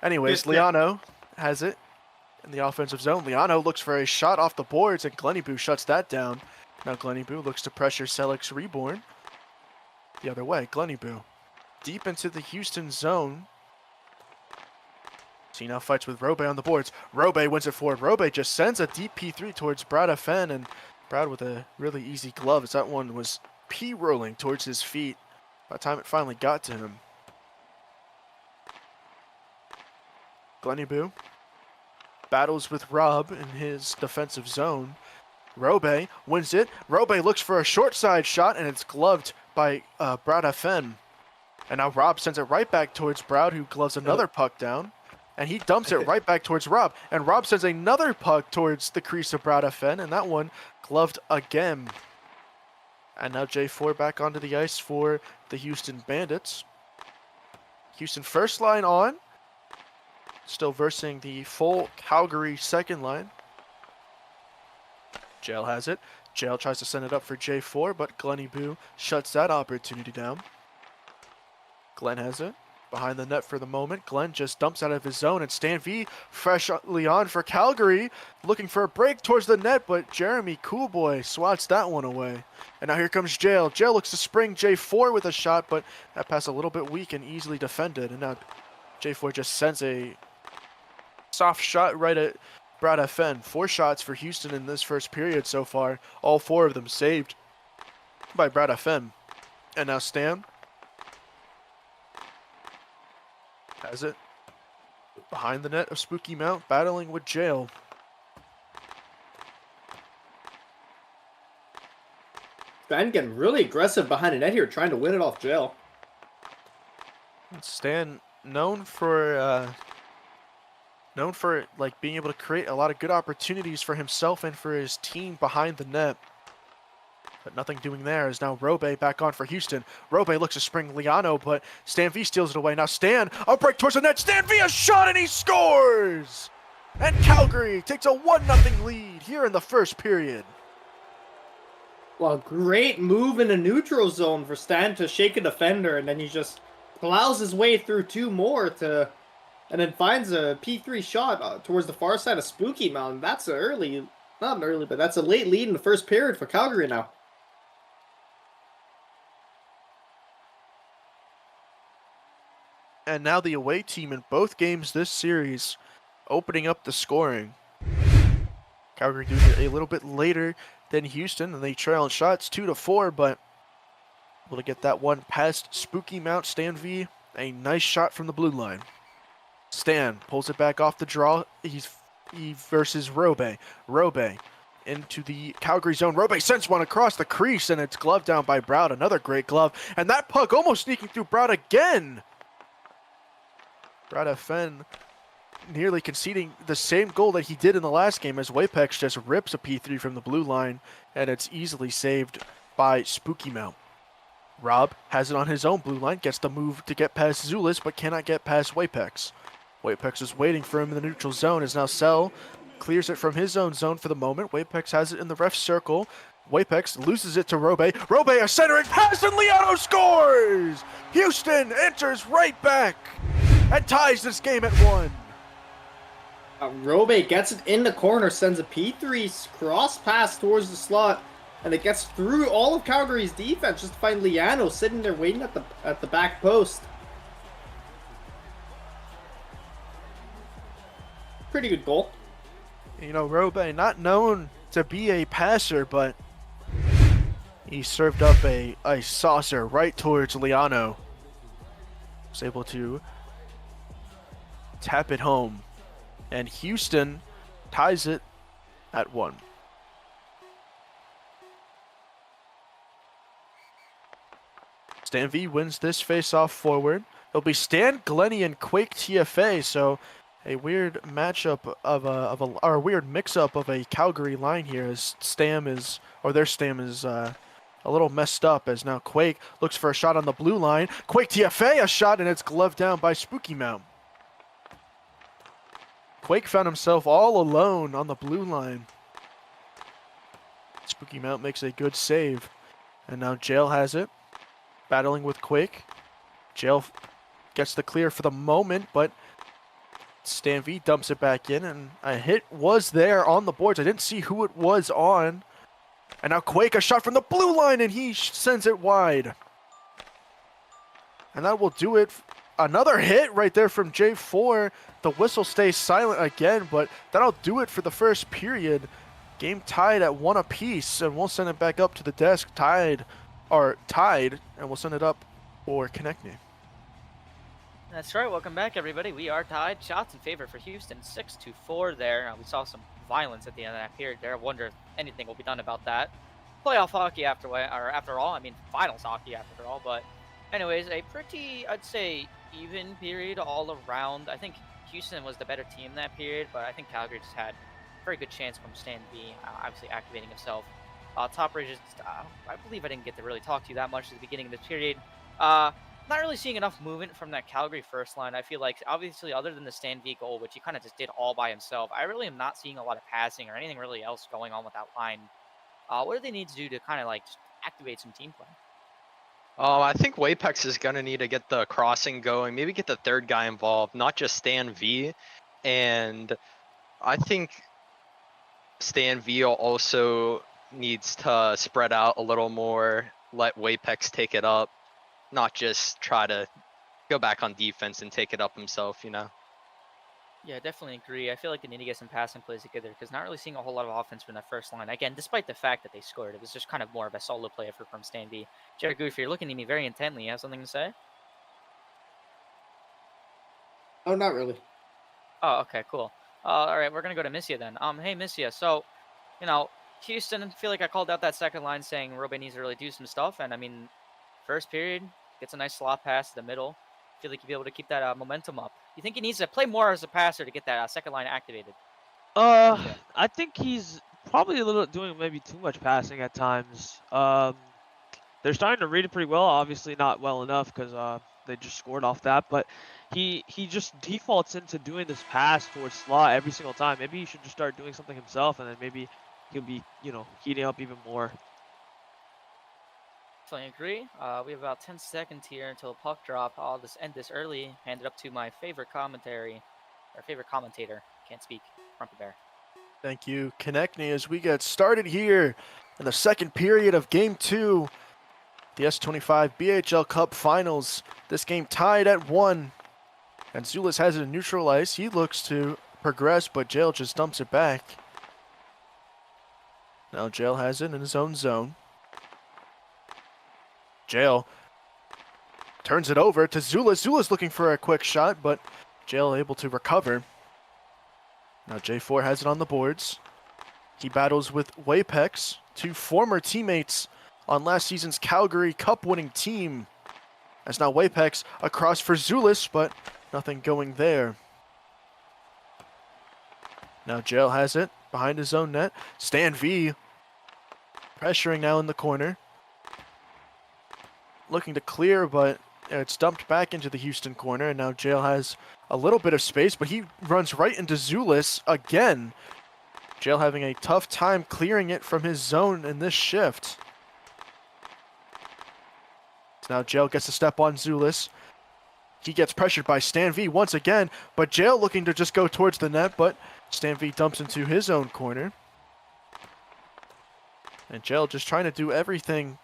Anyways, Yeah. Liano has it in the offensive zone. Liano looks for a shot off the boards, and Glennieboo shuts that down. Now Glennieboo looks to pressure Selleck's Reborn. The other way, Glennieboo deep into the Houston zone. He now fights with Robe on the boards. Robe wins it forward. Robe just sends a deep P3 towards Brad FN, and Brad with a really easy glove as that one was P-rolling towards his feet by the time it finally got to him. Glennieboo battles with Rob in his defensive zone. Robe wins it. Robe looks for a short side shot, and it's gloved by Brad FN. And now Rob sends it right back towards Brad, who gloves another puck down. And he dumps it right back towards Rob. And Rob sends another puck towards the crease of Brad FN, and that one gloved again. And now J4 back onto the ice for the Houston Bandits. Houston first line on. Still versing the full Calgary second line. Jail has it. Jail tries to send it up for J4, but Glennieboo shuts that opportunity down. Glenn has it. Behind the net for the moment. Glenn just dumps out of his zone, and Stan V freshly on for Calgary, looking for a break towards the net, but Jeremy Coolboy swats that one away. And now here comes Jail. Jail looks to spring J4 with a shot, but that pass a little bit weak and easily defended. And now J4 just sends a soft shot right at Brad FN. 4 shots for Houston in this first period so far. All 4 of them saved by Brad FN. And now Stan has it behind the net of Spooky Mount, battling with Jail. Stan getting really aggressive behind the net here, trying to win it off Jail. Stan known for like being able to create a lot of good opportunities for himself and for his team behind the net. But nothing doing there is now Robe back on for Houston. Robe looks to spring Liano, but Stan V steals it away. Now Stan, a break towards the net. Stan V a shot, and he scores! And Calgary takes a 1-0 lead here in the first period. Well, great move in the neutral zone for Stan to shake a defender, and then he just plows his way through 2 more to, and then finds a P3 shot towards the far side of Spooky Mountain. That's a early, not an early, but that's a late lead in the first period for Calgary now. And now the away team in both games this series opening up the scoring. Calgary doing it a little bit later than Houston, and they trail in shots 2-4, but able to get that one past Spooky Mount. Stan V, a nice shot from the blue line. Stan pulls it back off the draw. He versus Robe. Robe into the Calgary zone. Robe sends one across the crease, and it's gloved down by Brown. Another great glove, and that puck almost sneaking through Brown again. Brad FN nearly conceding the same goal that he did in the last game as Wapex just rips a P3 from the blue line, and it's easily saved by Spooky Mount. Rob has it on his own blue line, gets the move to get past Zulis, but cannot get past Wapex. Wapex is waiting for him in the neutral zone as now Cell clears it from his own zone for the moment. Wapex has it in the ref circle. Wapex loses it to Robe. Robe a centering pass, and Liano scores! Houston enters right back and ties this game at 1. Robe gets it in the corner, sends a P3 cross pass towards the slot, and it gets through all of Calgary's defense just to find Liano sitting there waiting at the back post. pretty good goal. You know, Robe, not known to be a passer, but he served up a saucer right towards Liano. Was able to tap it home. And Houston ties it at 1. Stan V wins this face-off forward. It'll be Stan, Glenny, and Quake TFA, so a weird matchup or a weird mix-up of a Calgary line here as their Stam is a little messed up as now Quake looks for a shot on the blue line. Quake TFA a shot and it's gloved down by Spooky Mount. Quake found himself all alone on the blue line. Spooky Mount makes a good save. And now Jail has it. Battling with Quake. Jail gets the clear for the moment, but Stan V dumps it back in, and a hit was there on the boards. I didn't see who it was on. And now Quake, a shot from the blue line, and he sends it wide. And that will do it. Another hit right there from J4. The whistle stays silent again, but that'll do it for the first period. Game tied at 1 apiece, and we'll send it back up to the desk. Tied, and we'll send it up for Connect Me. That's right. Welcome back, everybody. We are tied. Shots in favor for Houston, 6-4 there. We saw some violence at the end of that period there. I wonder if anything will be done about that. Playoff hockey after all. I mean, finals hockey after all. But anyways, a pretty, I'd say, even period all around. I think Houston was the better team that period, but I think Calgary just had a very good chance from Stan V, obviously activating himself. Top Rages, I believe I didn't get to really talk to you that much at the beginning of this period. Not really seeing enough movement from that Calgary first line. I feel like, obviously, other than the Stan V goal, which he kind of just did all by himself, I really am not seeing a lot of passing or anything really else going on with that line. What do they need to do to kind of like just activate some team play? I think Wapex is going to need to get the crossing going, maybe get the third guy involved, not just Stan V. And I think Stan V also needs to spread out a little more, let Wapex take it up, not just try to go back on defense and take it up himself, you know? Yeah, definitely agree. I feel like they need to get some passing plays together because not really seeing a whole lot of offense from that first line. Again, despite the fact that they scored, it was just kind of more of a solo play effort from Stan V. Jared Goof, you're looking at me very intently. You have something to say? Oh, not really. Oh, okay, cool. All right, we're going to go to Missia then. Hey, Missia, so, you know, Houston, I feel like I called out that second line saying Robe needs to really do some stuff. And, I mean, first period, gets a nice slot pass to the middle. I feel like you'll be able to keep that momentum up. You think he needs to play more as a passer to get that second line activated? I think he's probably a little doing maybe too much passing at times. They're starting to read it pretty well. Obviously not well enough because they just scored off that. But he just defaults into doing this pass towards slot every single time. Maybe he should just start doing something himself, and then maybe he'll be, heating up even more. Definitely agree. We have about 10 seconds here until puck drop. I'll just end this early. Hand it up to my favorite commentator. Can't speak. Grumpy Bear. Thank you, Konechny, as we get started here in the second period of Game 2. The S25 BHL Cup Finals. This game tied at 1. And Zulus has it in neutral ice. He looks to progress, but Jail just dumps it back. Now Jail has it in his own zone. Jail turns it over to Zulus. Zulus looking for a quick shot, but Jail able to recover. Now J4 has it on the boards. He battles with Wapex, two former teammates on last season's Calgary Cup winning team. As now Wapex across for Zulus, but nothing going there. Now Jail has it behind his own net. Stan V pressuring now in the corner. Looking to clear, but it's dumped back into the Houston corner, and now Jail has a little bit of space, but he runs right into Zulus again. Jail having a tough time clearing it from his zone in this shift. So now Jail gets a step on Zulus. He gets pressured by Stan V once again, but Jail looking to just go towards the net, but Stan V dumps into his own corner. And Jail just trying to do everything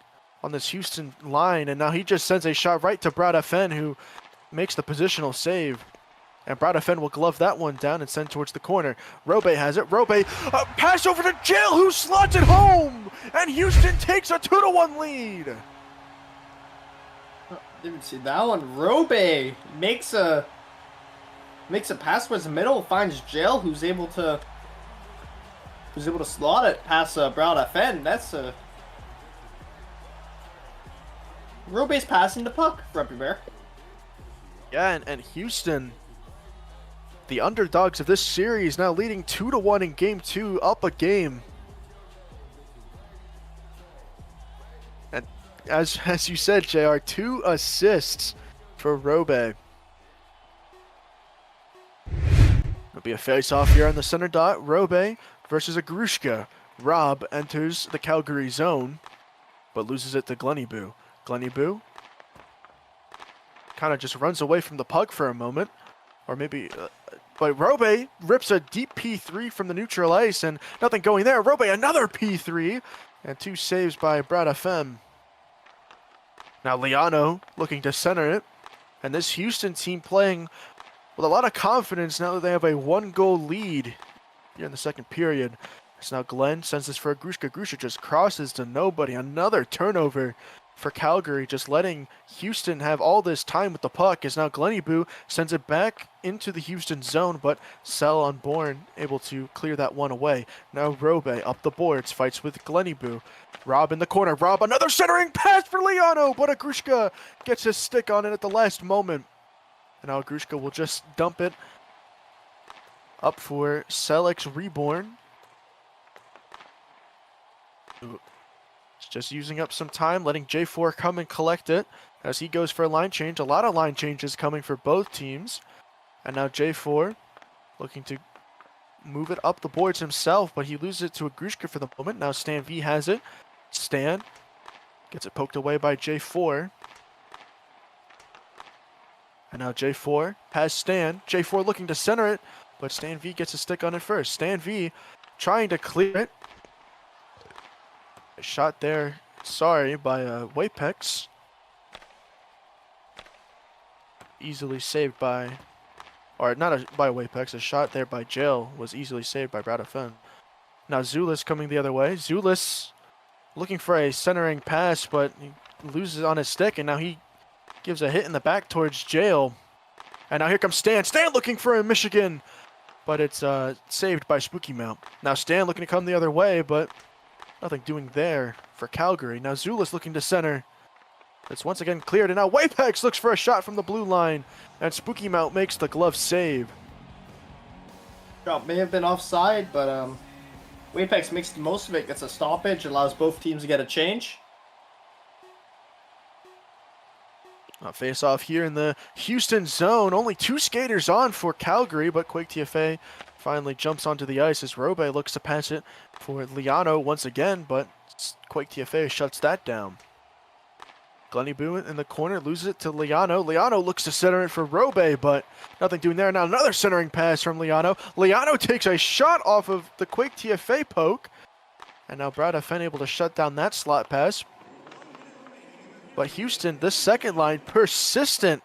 on this Houston line, and now he just sends a shot right to Brad FN, who makes the positional save. And Bradafen will glove that one down and send towards the corner. Robe has it. Robe, pass over to Jail, who slots it home! And Houston takes a 2-1 lead! Didn't see that one. Robe makes a pass towards the middle, finds Jail, who's able to slot it past Bradafen. That's Robe's passing the puck, Grumpy Bear. Yeah, and Houston, the underdogs of this series, now leading 2-1 in Game 2, up a game. And as you said, JR, 2 assists for Robe. It'll be a face-off here on the center dot. Robe versus Agrushka. Rob enters the Calgary zone, but loses it to Gleniboo. Gleniboo kind of just runs away from the puck for a moment. Or maybe, but Robe rips a deep P3 from the neutral ice, and nothing going there. Robe, another P3, and 2 saves by Bradafen. Now Liano looking to center it, and this Houston team playing with a lot of confidence now that they have a 1-goal lead here in the second period. So now Glenn sends this for Agrushka. Agrushka just crosses to nobody. Another turnover for Calgary, just letting Houston have all this time with the puck, as now Gleniboo sends it back into the Houston zone, but Sell Unborn able to clear that one away. Now Robe up the boards, fights with Gleniboo. Rob in the corner. Rob, another centering pass for Liano, but Agrushka gets his stick on it at the last moment. And now Agrushka will just dump it up for Sellex Reborn. Just using up some time, letting J4 come and collect it as he goes for a line change. A lot of line changes coming for both teams. And now J4 looking to move it up the boards himself, but he loses it to Agrushka for the moment. Now Stan V has it. Stan gets it poked away by J4. And now J4 has Stan. J4 looking to center it, but Stan V gets a stick on it first. Stan V trying to clear it. A shot there, sorry, by Wapex. Easily saved by, or not by Wapex, a shot there by Jail was easily saved by Bradafen. Now Zulis coming the other way. Zulis looking for a centering pass, but he loses on his stick, and now he gives a hit in the back towards Jail. And now here comes Stan. Stan looking for a Michigan, but it's saved by Spooky Mount. Now Stan looking to come the other way, but nothing doing there for Calgary. Now Zulis looking to center. It's once again cleared, and now Wapex looks for a shot from the blue line, and Spooky Mount makes the glove save. Shot may have been offside, but Wapex makes the most of it, gets a stoppage, allows both teams to get a change. Face off here in the Houston zone. Only 2 skaters on for Calgary, but Quake TFA finally jumps onto the ice as Robe looks to pass it for Liano once again, but Quake TFA shuts that down. Gleniboo in the corner loses it to Liano. Liano looks to center it for Robe, but nothing doing there. Now another centering pass from Liano. Liano takes a shot off of the Quake TFA poke, and now Bradafen able to shut down that slot pass. But Houston, this second line, persistent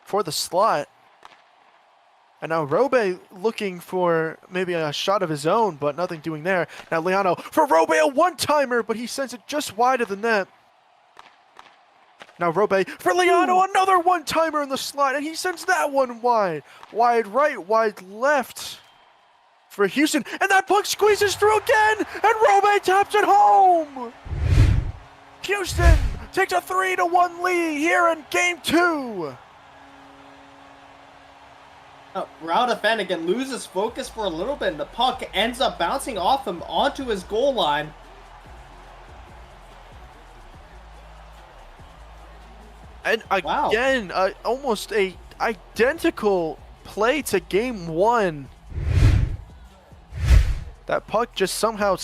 for the slot. And now Robe looking for maybe a shot of his own, but nothing doing there. Now Liano for Robe, a one-timer, but he sends it just wide of the net. Now Robe for Liano, another one-timer in the slot, and he sends that one wide. Wide right, wide left for Houston. And that puck squeezes through again, and Robe taps it home. Houston takes a 3-1 lead here in Game 2. Rauda Fanigan loses focus for a little bit, and the puck ends up bouncing off him onto his goal line. And again, almost a identical play to Game 1. That puck just somehow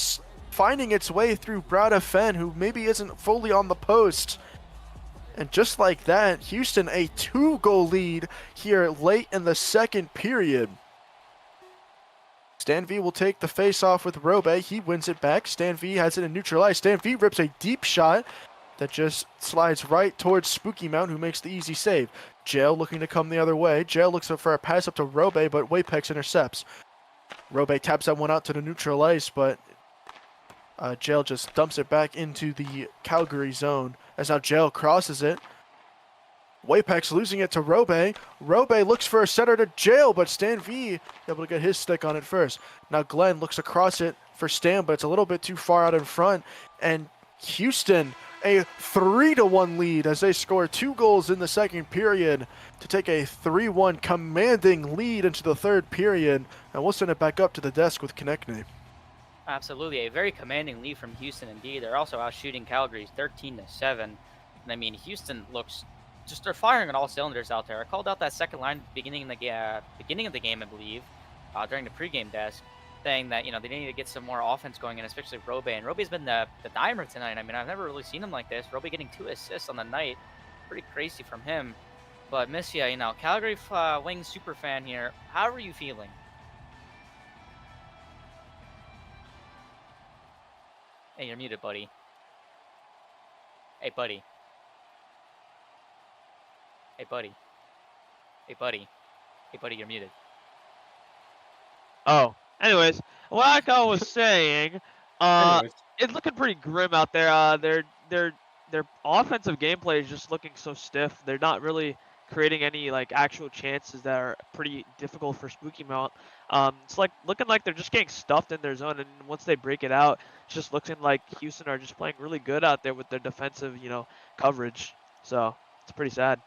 finding its way through Bradafen, who maybe isn't fully on the post. And just like that, Houston a 2-goal lead here late in the second period. Stan V will take the face-off with Robe. He wins it back. Stan V has it in neutral ice. Stan V rips a deep shot, that just slides right towards Spooky Mount, who makes the easy save. Jail looking to come the other way. Jail looks for a pass up to Robe, but Wapex intercepts. Robe taps that one out to the neutral ice, but Jail just dumps it back into the Calgary zone. As now Jail crosses it. Wapex losing it to Robe. Robe looks for a setter to Jail, but Stan V able to get his stick on it first. Now Glenn looks across it for Stan, but it's a little bit too far out in front. And Houston, a 3-1 lead as they score 2 goals in the second period to take a 3-1 commanding lead into the third period. And we'll send it back up to the desk with Konechny. Absolutely, a very commanding lead from Houston indeed. They're also out shooting Calgary's 13-7. And I mean, Houston looks just, they're firing on all cylinders out there. I called out that second line beginning of the game, I believe, during the pregame desk, saying that, you know, they need to get some more offense going in, especially Robe. And Robe's been the dimer tonight. I mean, I've never really seen him like this. Robe getting 2 assists on the night. Pretty crazy from him. But Missia, you know, Calgary Wings superfan here. How are you feeling? Hey, you're muted, buddy. Hey, buddy. Hey, buddy. Hey, buddy. Hey, buddy, you're muted. Oh, anyways, like I was saying, Anyways. it's looking pretty grim out there. Their offensive gameplay is just looking so stiff. They're not really creating any like actual chances that are pretty difficult for Spooky Mount. It's like looking like they're just getting stuffed in their zone, and once they break it out, it's just looking like Houston are just playing really good out there with their defensive, coverage. So it's pretty sad.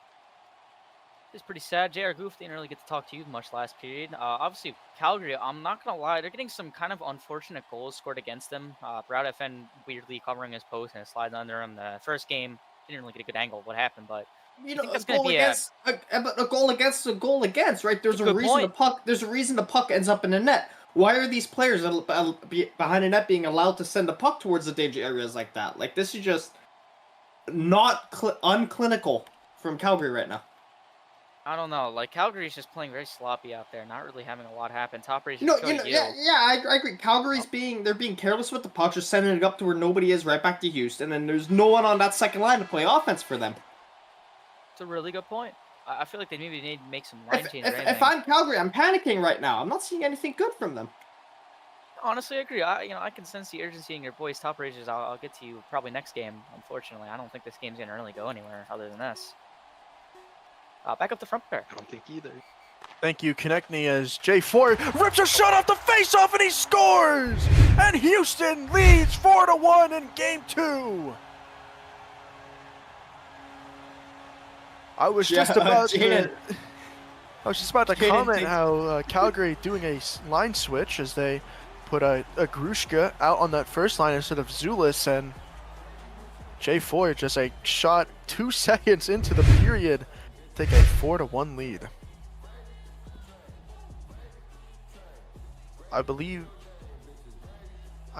It's pretty sad. JR Goof didn't really get to talk to you much last period. Obviously, Calgary, I'm not going to lie, they're getting some kind of unfortunate goals scored against them. Brad FN weirdly covering his post and it slides under him. The first game, didn't really get a good angle of what happened, but You I know, think a that's gonna goal be against a goal against a goal against, right? There's a Good reason point. there's a reason the puck ends up in the net. Why are these players behind the net being allowed to send the puck towards the danger areas like that? Like, this is just not unclinical from Calgary right now. I don't know. Like, Calgary's just playing very sloppy out there, not really having a lot happen. Top race No, is yeah, I agree. Calgary's they're being careless with the puck, just sending it up to where nobody is, right back to Houston, and there's no one on that second line to play offense for them. It's a really good point. I feel like they maybe need to make some line changes or anything. If I'm Calgary, I'm panicking right now. I'm not seeing anything good from them. Honestly, I agree. I can sense the urgency in your boys. Top Rangers, I'll get to you probably next game. Unfortunately, I don't think this game's gonna really go anywhere other than this. Back up the front pair. I don't think either. Thank you, Konechny, as J4 rips a shot off the face-off and he scores! And Houston leads 4-1 in Game 2. I was just about to comment how Calgary doing a line switch as they put a Grushka out on that first line instead of Zulis, and J4 just a shot 2 seconds into the period, take a 4-1 lead. I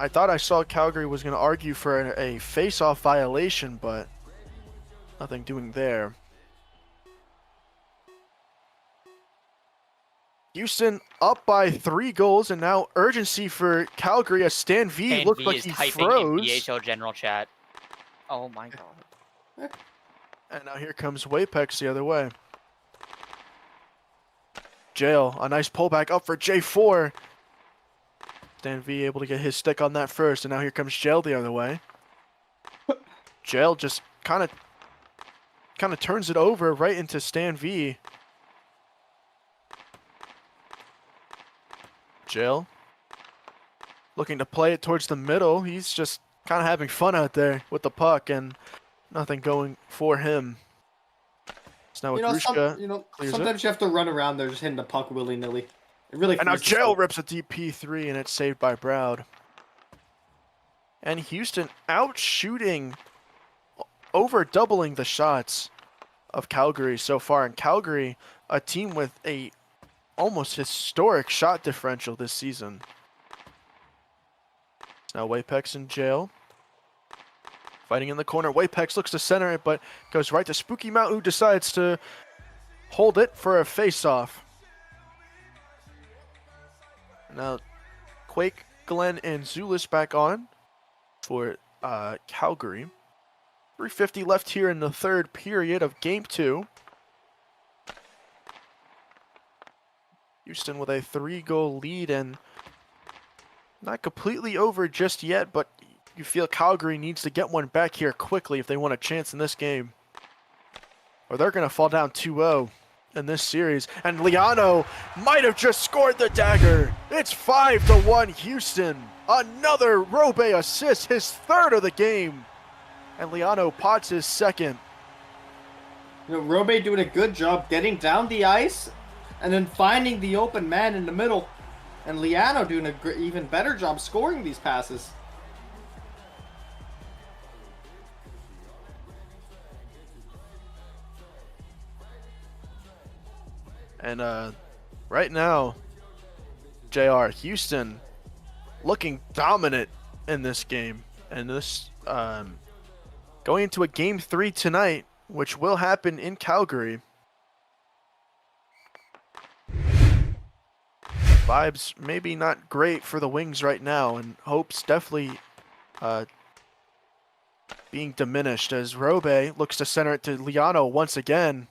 thought I saw Calgary was going to argue for a face-off violation, but nothing doing there. Houston up by 3 goals, and now urgency for Calgary as Stan V looked like he froze. In BHL general chat. Oh my god. And now here comes Wapex the other way. Jail, a nice pullback up for J4. Stan V able to get his stick on that first, and now here comes Jail the other way. Jail just kind of turns it over right into Stan V. Jail looking to play it towards the middle. He's just kind of having fun out there with the puck and nothing going for him. So now Grushka clears sometimes it. you have to run around there just hitting the puck willy-nilly. It really. And now freezes Jail up. rips a DP3 and it's saved by Browd. And Houston out shooting, over doubling the shots of Calgary so far. And Calgary, a team with a almost historic shot differential this season. Now Wapex in Jail. Fighting in the corner. Wapex looks to center it, but goes right to Spooky Mount, who decides to hold it for a face-off. Now Quake, Glenn, and Zulis back on for Calgary. 3:50 left here in the third period of game 2. Houston with a 3-goal lead and not completely over just yet, but you feel Calgary needs to get one back here quickly if they want a chance in this game. Or they're going to fall down 2-0 in this series. And Liano might have just scored the dagger. It's 5-1 Houston. Another Robe assist, his third of the game. And Liano pots his second. You know, Robe doing a good job getting down the ice and then finding the open man in the middle. And Liano doing a even better job scoring these passes. And right now, JR, Houston looking dominant in this game. And this going into a game 3 tonight, which will happen in Calgary. Vibes maybe not great for the Wings right now, and hopes definitely being diminished as Robe looks to center it to Liano once again.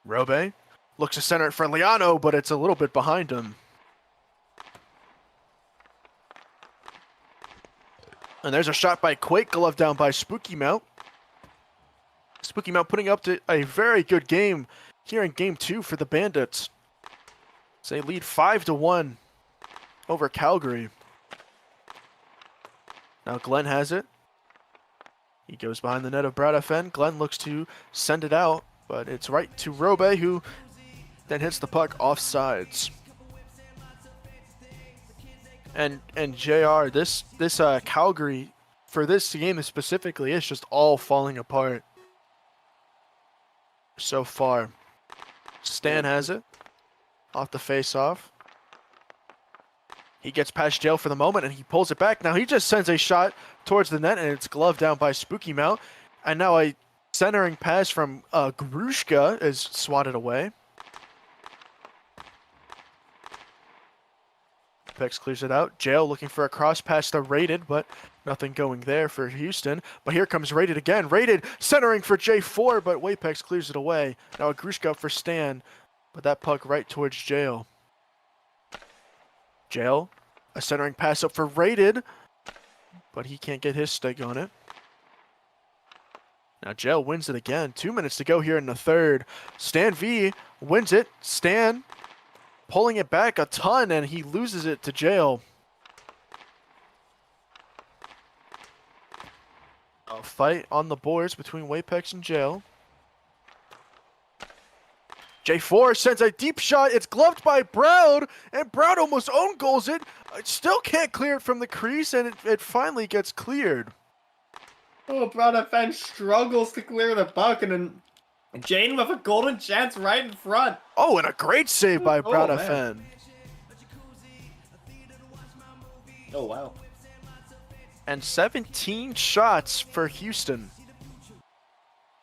Robe looks to center it for Liano, but it's a little bit behind him. And there's a shot by Quake, glove down by Spooky Mount. Spooky Mount putting up to a very good game here in game 2 for the Bandits. So they lead 5-1 over Calgary. Now Glenn has it. He goes behind the net of Brad FN. Glenn looks to send it out, but it's right to Robe, who then hits the puck off sides. And JR, this Calgary, for this game specifically, it's just all falling apart so far. Stan has it. Off the face-off. He gets past Jail for the moment, and he pulls it back. Now he just sends a shot towards the net, and it's gloved down by Spooky Mount. And now a centering pass from Grushka is swatted away. Pex clears it out. Jail looking for a cross pass to Rated, but nothing going there for Houston. But here comes Rated again. Rated centering for J4, but Wapex clears it away. Now a Grushka for Stan. But that puck right towards Jail. Jail, a centering pass up for Rated, but he can't get his stick on it. Now Jail wins it again. 2 minutes to go here in the third. Stan V wins it. Stan pulling it back a ton, and he loses it to Jail. A fight on the boards between Wapex and Jail. J4 sends a deep shot. It's gloved by Brown, and Brown almost own goals it. Still can't clear it from the crease, and it finally gets cleared. Oh, Brown FN struggles to clear the puck, and then Jane with a golden chance right in front. Oh, and a great save by Brown man. FN. Oh, wow. And 17 shots for Houston.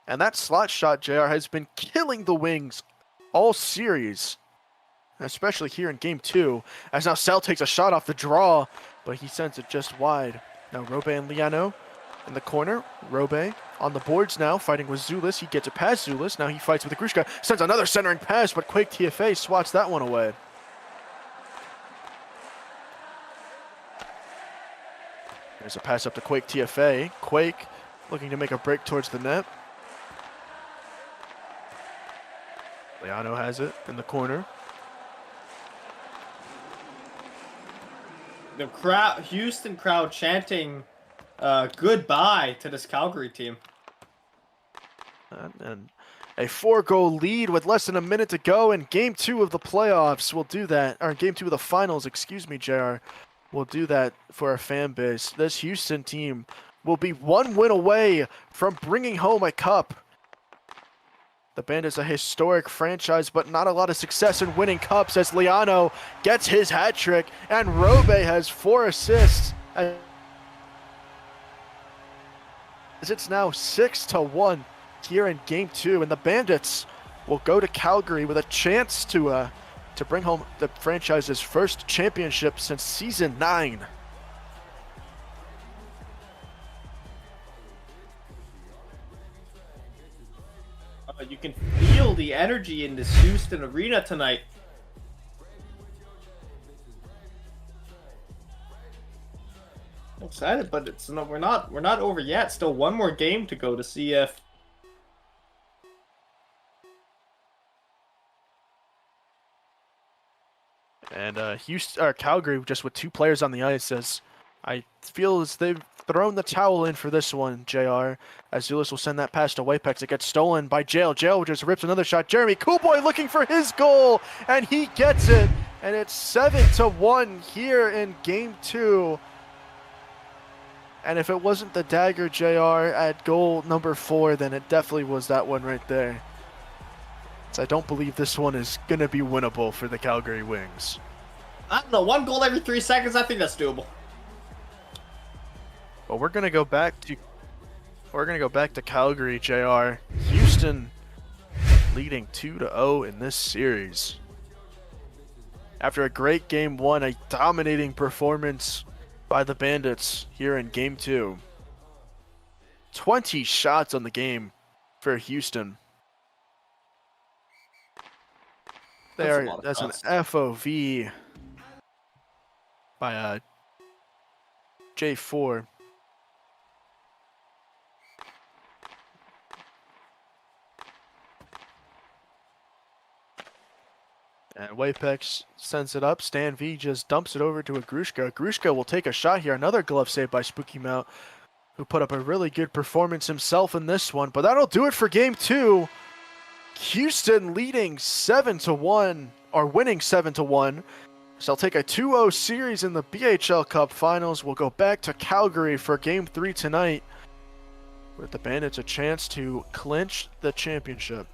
And that slot shot, JR, has been killing the Wings all series, especially here in game 2, as now Sal takes a shot off the draw, but he sends it just wide. Now Robe and Liano in the corner. Robe on the boards now, fighting with Zulis. He gets it past Zulis. Now he fights with Grushka. Sends another centering pass, but Quake TFA swats that one away. There's a pass up to Quake TFA. Quake looking to make a break towards the net. Liano has it in the corner. The crowd, Houston crowd chanting goodbye to this Calgary team. And a 4-goal lead with less than a minute to go in game 2 of the playoffs. We'll do that, or game 2 of the finals, excuse me, JR. We'll do that for our fan base. This Houston team will be 1 win away from bringing home a cup. The Bandits a historic franchise, but not a lot of success in winning cups as Liano gets his hat trick and Robe has 4 assists. As it's now 6-1 here in game 2, and the Bandits will go to Calgary with a chance to bring home the franchise's first championship since season 9. can feel the energy in this Houston arena tonight. I'm excited, but it's no, we're not over yet. Still one more game to go to see if And Calgary just with 2 players on the ice, as I feel as they've thrown the towel in for this one, JR. As Zulus will send that pass to Wapex. It gets stolen by Jail. Jail just rips another shot. Jeremy Coolboy looking for his goal, and he gets it. And it's 7-1 here in Game 2. And if it wasn't the dagger, JR, at goal number 4, then it definitely was that one right there. So I don't believe this one is going to be winnable for the Calgary Wings. I don't know, 1 goal every 3 seconds. I think that's doable. But we're going to go back to Calgary, JR. Houston leading 2-0 in this series. After a great Game 1, a dominating performance by the Bandits here in Game 2. 20 shots on the game for Houston. That's an FOV by J4. And Wapex sends it up. Stan V just dumps it over to Agrushka. Agrushka will take a shot here. Another glove save by Spooky Mount, who put up a really good performance himself in this one. But that'll do it for Game 2. Houston leading 7-1, or winning 7-1. So they'll take a 2-0 series in the BHL Cup Finals. We'll go back to Calgary for Game 3 tonight, with the Bandits a chance to clinch the championship.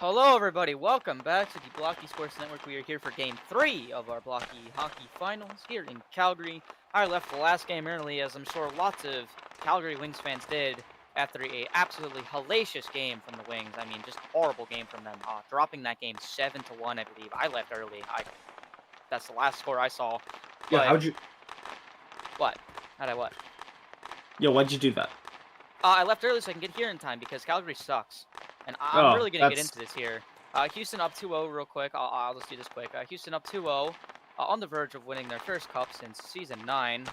Hello, everybody. Welcome back to the Blockey Sports Network. We are here for Game 3 of our Blockey Hockey Finals here in Calgary. I left the last game early, as I'm sure lots of Calgary Wings fans did, after a absolutely hellacious game from the Wings. I mean, just horrible game from them. Dropping that game 7-1, I believe. I left early. That's the last score I saw. Yeah, But- how'd you? What? How'd I what? Yo, why'd you do that? I left early so I can get here in time because Calgary sucks. And I'm really going to get that's- into this here. Houston up 2-0 real quick. I'll just do this quick. Houston up 2-0, on the verge of winning their first cup since Season 9,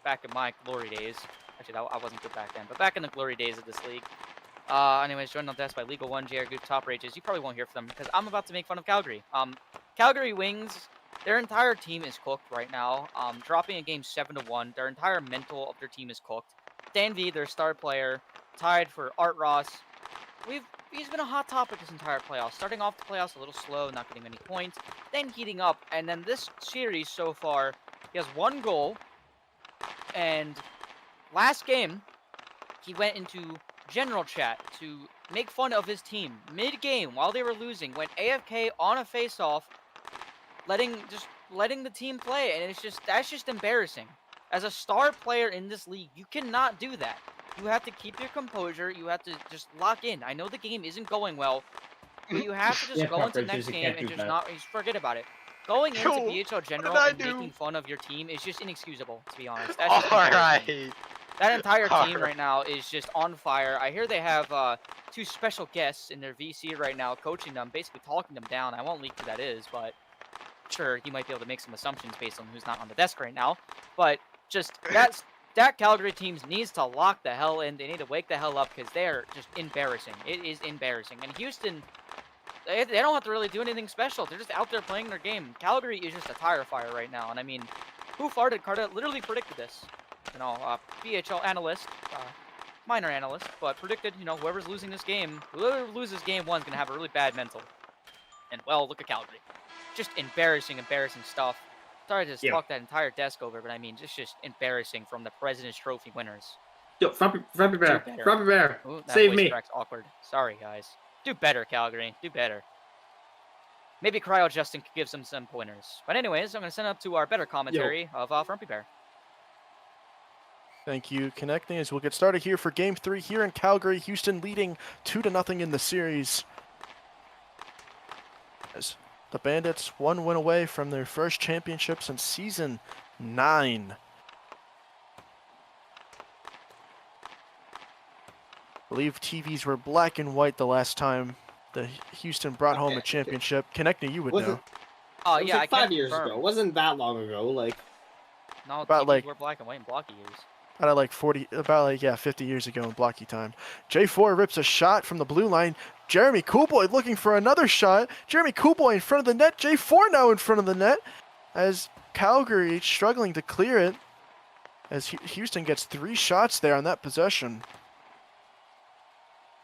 back in my glory days. Actually, I wasn't good back then, but back in the glory days of this league. Anyways, joined on desk by Legal 1, JR Goop, Top Rages. You probably won't hear from them because I'm about to make fun of Calgary. Calgary Wings, their entire team is cooked right now. Dropping a game 7-1. Their entire mental of their team is cooked. Dan V, their star player, tied for Art Ross. He's been a hot topic this entire playoff. Starting off the playoffs a little slow, not getting many points, then heating up, and then this series so far, he has 1 goal. And last game, he went into general chat to make fun of his team mid-game while they were losing. Went AFK on a face-off, letting the team play, and that's just embarrassing. As a star player in this league, you cannot do that. You have to keep your composure. You have to just lock in. I know the game isn't going well, but you have to just Yeah, go into the Top Rages, next you game can't and do just that. just forget about it. Going into Yo, BHL General I and do? making fun of your team is just inexcusable, to be honest. That's just embarrassing. Alright. That entire team Alright. right now is just on fire. I hear they have 2 special guests in their VC right now coaching them, basically talking them down. I won't leak who that is, but sure, you might be able to make some assumptions based on who's not on the desk right now. But just that Calgary team needs to lock the hell in. They need to wake the hell up because they're just embarrassing. It is embarrassing. And Houston, they don't have to really do anything special. They're just out there playing their game. Calgary is just a tire fire right now. And I mean, who farted? Carter literally predicted this. You know, BHL analyst, minor analyst, but predicted, you know, whoever's losing this game, whoever loses game 1 is going to have a really bad mental. And, well, look at Calgary. Just embarrassing stuff. Sorry to just talk that entire desk over, but I mean, just embarrassing from the President's Trophy winners. Yo, Frumpy Bear, Do better. Frumpy Bear, Ooh, that save voice me. crack's awkward. Sorry, guys. Do better, Calgary. Do better. Maybe Cryo Justin could give some pointers. But anyways, I'm going to send up to our better commentary of Frumpy Bear. Thank you, connecting, as we'll get started here for Game 3 here in Calgary. Houston leading 2-0 in the series. As the Bandits 1 win away from their first championship since Season 9. I believe TVs were black and white the last time the Houston brought home a championship. Connecting, you would Was know. it- It was Yeah, I like can't 5 years confirm. ago. It wasn't that long ago. Like, No, About, TVs like- were black and white in Blockey years. About 50 years ago in Blockey time. J4 rips a shot from the blue line. Jeremy Coolboy looking for another shot. Jeremy Coolboy in front of the net. J4 now in front of the net. As Calgary struggling to clear it. As Houston gets 3 shots there on that possession.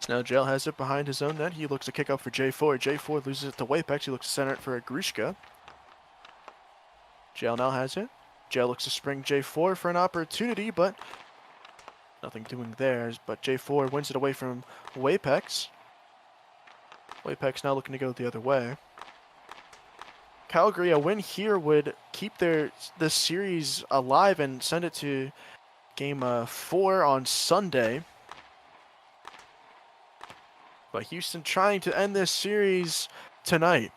So now Jail has it behind his own net. He looks to kick up for J4. J4 loses it to Wapex. He looks to center it for Grushka. Jail now has it. Jail looks to spring J4 for an opportunity, but nothing doing there. But J4 wins it away from Wapex. Wapex now looking to go the other way. Calgary, a win here would keep this series alive and send it to Game 4 on Sunday. But Houston trying to end this series tonight.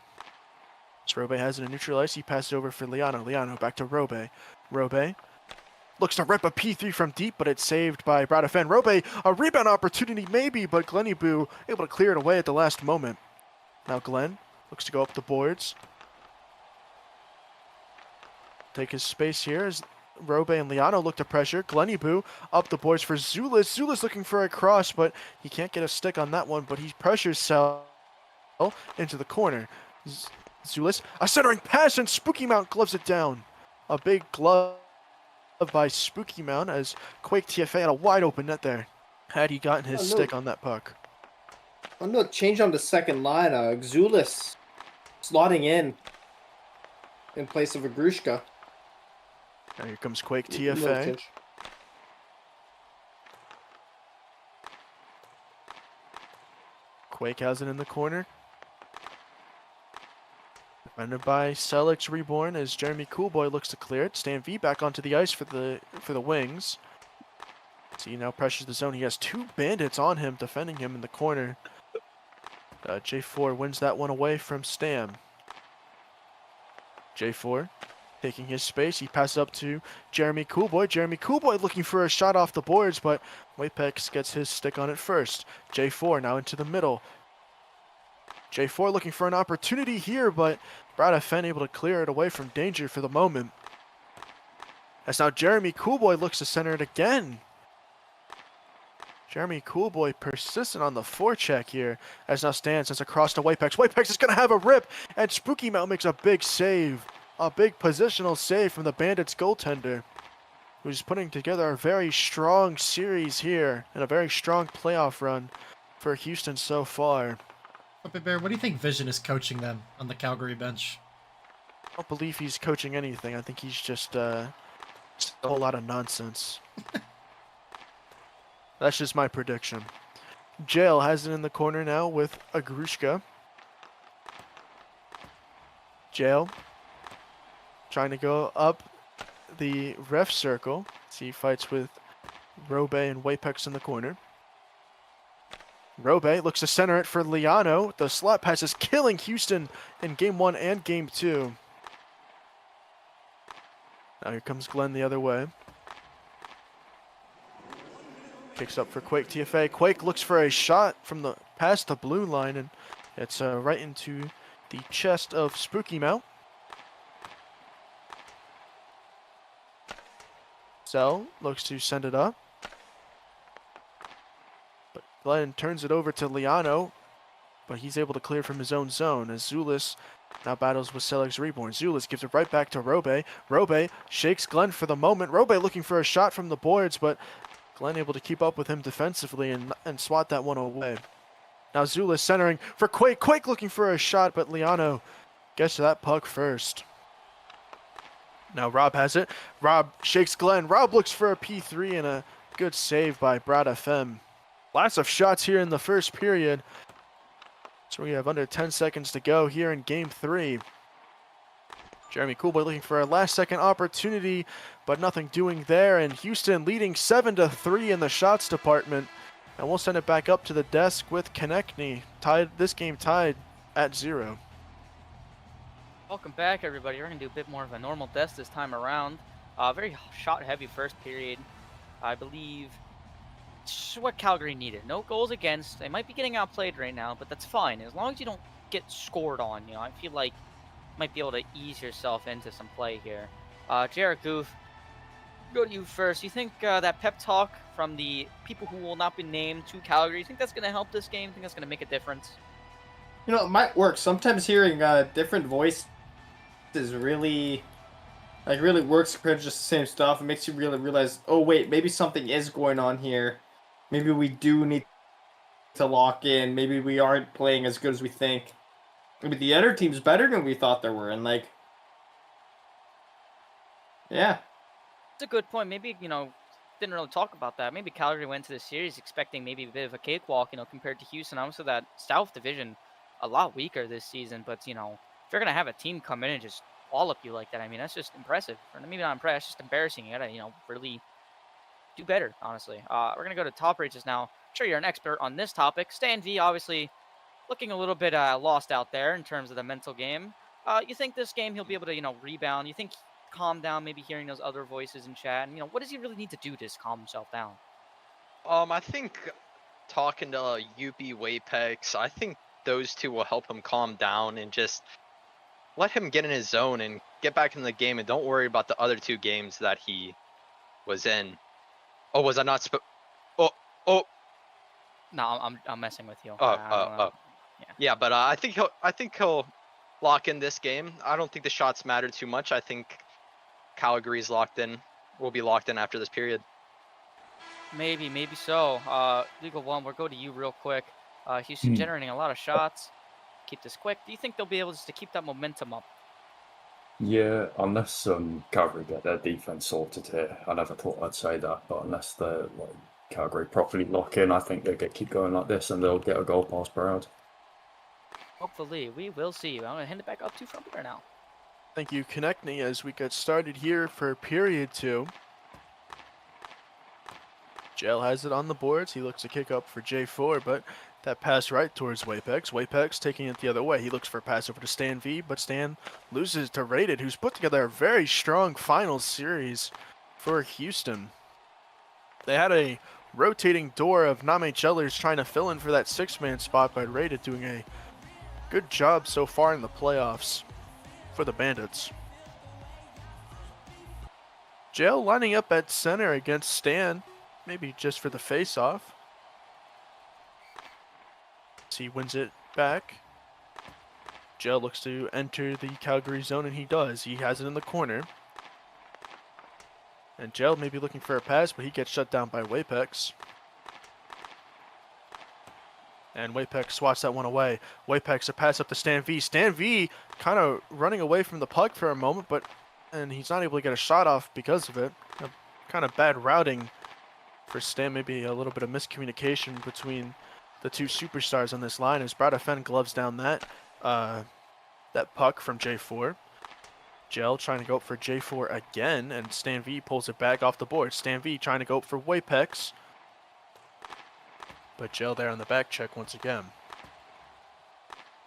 So Robe has it in neutral ice. He passes it over for Liano. Liano back to Robe. Robe looks to rip a P3 from deep, but it's saved by Bradafen. Robe, a rebound opportunity maybe, but Glenny Boo able to clear it away at the last moment. Now Glenn looks to go up the boards. Take his space here as Robe and Liano look to pressure. Glenny Boo up the boards for Zulis. Zulis looking for a cross, but he can't get a stick on that one, but he pressures Sel into the corner. Zulis, a centering pass, and Spooky Mount gloves it down. A big glove by Spooky Mount as Quake TFA had a wide open net there. Had he gotten his stick on that puck. oh no, change on the second line. Xulis slotting in place of a Grushka. Now here comes Quake Little TFA. change. Quake has it in the corner. Defended by Selix Reborn as Jeremy Coolboy looks to clear it. Stan V back onto the ice for the Wings. So he now pressures the zone. He has 2 bandits on him, defending him in the corner. J4 wins that one away from Stam. J4 taking his space. He passes up to Jeremy Coolboy. Jeremy Coolboy looking for a shot off the boards, but Wapex gets his stick on it first. J4 now into the middle. J4 looking for an opportunity here, but Brad Fenn able to clear it away from danger for the moment. As now Jeremy Coolboy looks to center it again. Jeremy Coolboy persistent on the forecheck here. As now Stan sends across to Wapex. Wapex is going to have a rip, and Spooky Mount makes a big save. A big positional save from the Bandits goaltender, who's putting together a very strong series here and a very strong playoff run for Houston so far. Puppet Bear, what do you think Vision is coaching them on the Calgary bench? I don't believe he's coaching anything. I think he's just a whole lot of nonsense. That's just my prediction. Jail has it in the corner now with Agrushka. Jail trying to go up the ref circle. So he fights with Robe and Wapex in the corner. Robe looks to center it for Liano. The slot pass is killing Houston in Game 1 and Game 2. Now here comes Glenn the other way. Kicks up for Quake TFA. Quake looks for a shot from the past the blue line, and it's right into the chest of Spooky Mount. Cell looks to send it up. But Glenn turns it over to Liano, but he's able to clear from his own zone as Zulis now battles with Selix Reborn. Zulis gives it right back to Robe. Robe shakes Glenn for the moment. Robe looking for a shot from the boards, but Glenn able to keep up with him defensively and swat that one away. Now Zulis centering for Quake. Quake looking for a shot, but Liano gets to that puck first. Now Rob has it. Rob shakes Glenn. Rob looks for a P3 and a good save by Brad FM. Lots of shots here in the first period. So we have under 10 seconds to go here in Game 3. Jeremy Coolboy looking for a last-second opportunity, but nothing doing there. And Houston leading 7-3 in the shots department. And we'll send it back up to the desk with Konechny. This game tied at 0. Welcome back, everybody. We're going to do a bit more of a normal desk this time around. Very shot-heavy first period. I believe it's what Calgary needed. No goals against. They might be getting outplayed right now, but that's fine. As long as you don't get scored on, I feel like you might be able to ease yourself into some play here. Jared Goof, go to you first. You think that pep talk from the people who will not be named to Calgary, you think that's going to help this game? You think that's going to make a difference? It might work. Sometimes hearing different voices really works compared to just the same stuff. It makes you really realize, oh wait, maybe something is going on here. Maybe we do need to lock in. Maybe we aren't playing as good as we think. Maybe the other team's better than we thought they were, and yeah. It's a good point. Maybe, didn't really talk about that. Maybe Calgary went to the series expecting maybe a bit of a cakewalk, compared to Houston. Obviously, that South Division a lot weaker this season, but, if you're going to have a team come in and just wallop you like that, that's just impressive. Or maybe not impressive, it's just embarrassing. You got to, really do better, honestly. We're going to go to top rages now. I'm sure you're an expert on this topic. Stan V, obviously, looking a little bit lost out there in terms of the mental game. You think this game he'll be able to, rebound? You think calm down, maybe hearing those other voices in chat? And, what does he really need to do to just calm himself down? I think talking to Youppi, Wapex, I think those two will help him calm down and just let him get in his zone and get back in the game, and don't worry about the other 2 games that he was in. Oh, was I not Oh. No, I'm messing with you. Yeah, but I think he'll lock in this game. I don't think the shots matter too much. I think Calgary's locked in. Will be locked in after this period. Maybe so. Legal One, we'll go to you real quick. Houston generating a lot of shots. Keep this quick. Do you think they'll be able just to keep that momentum up? Yeah, unless Calgary get their defense sorted here. I never thought I'd say that, but unless they're Calgary properly lock in, I think they'll keep going like this and they'll get a goal past Brad. Hopefully, we will see. I'm going to hand it back up to Front Player now. Thank you, Konechny, as we get started here for period 2. JL has it on the boards. He looks to kick up for J4, but that pass right towards Wapex. Wapex taking it the other way. He looks for a pass over to Stan V, but Stan loses to Rated, who's put together a very strong final series for Houston. They had a rotating door of non-HLers trying to fill in for that 6-man spot, but Rated doing a good job so far in the playoffs for the Bandits. JL lining up at center against Stan, maybe just for the face-off. He wins it back. JL looks to enter the Calgary zone, and he does. He has it in the corner. And JL may be looking for a pass, but he gets shut down by Wapex. And Wapex swats that one away. Wapex a pass up to Stan V. Stan V kind of running away from the puck for a moment, and he's not able to get a shot off because of it. Kind of bad routing for Stan, maybe a little bit of miscommunication between the two superstars on this line as Brad Fenn gloves down that puck from J4. JL trying to go up for J4 again, and Stan V pulls it back off the board. Stan V trying to go up for Wapex, but JL there on the back check once again.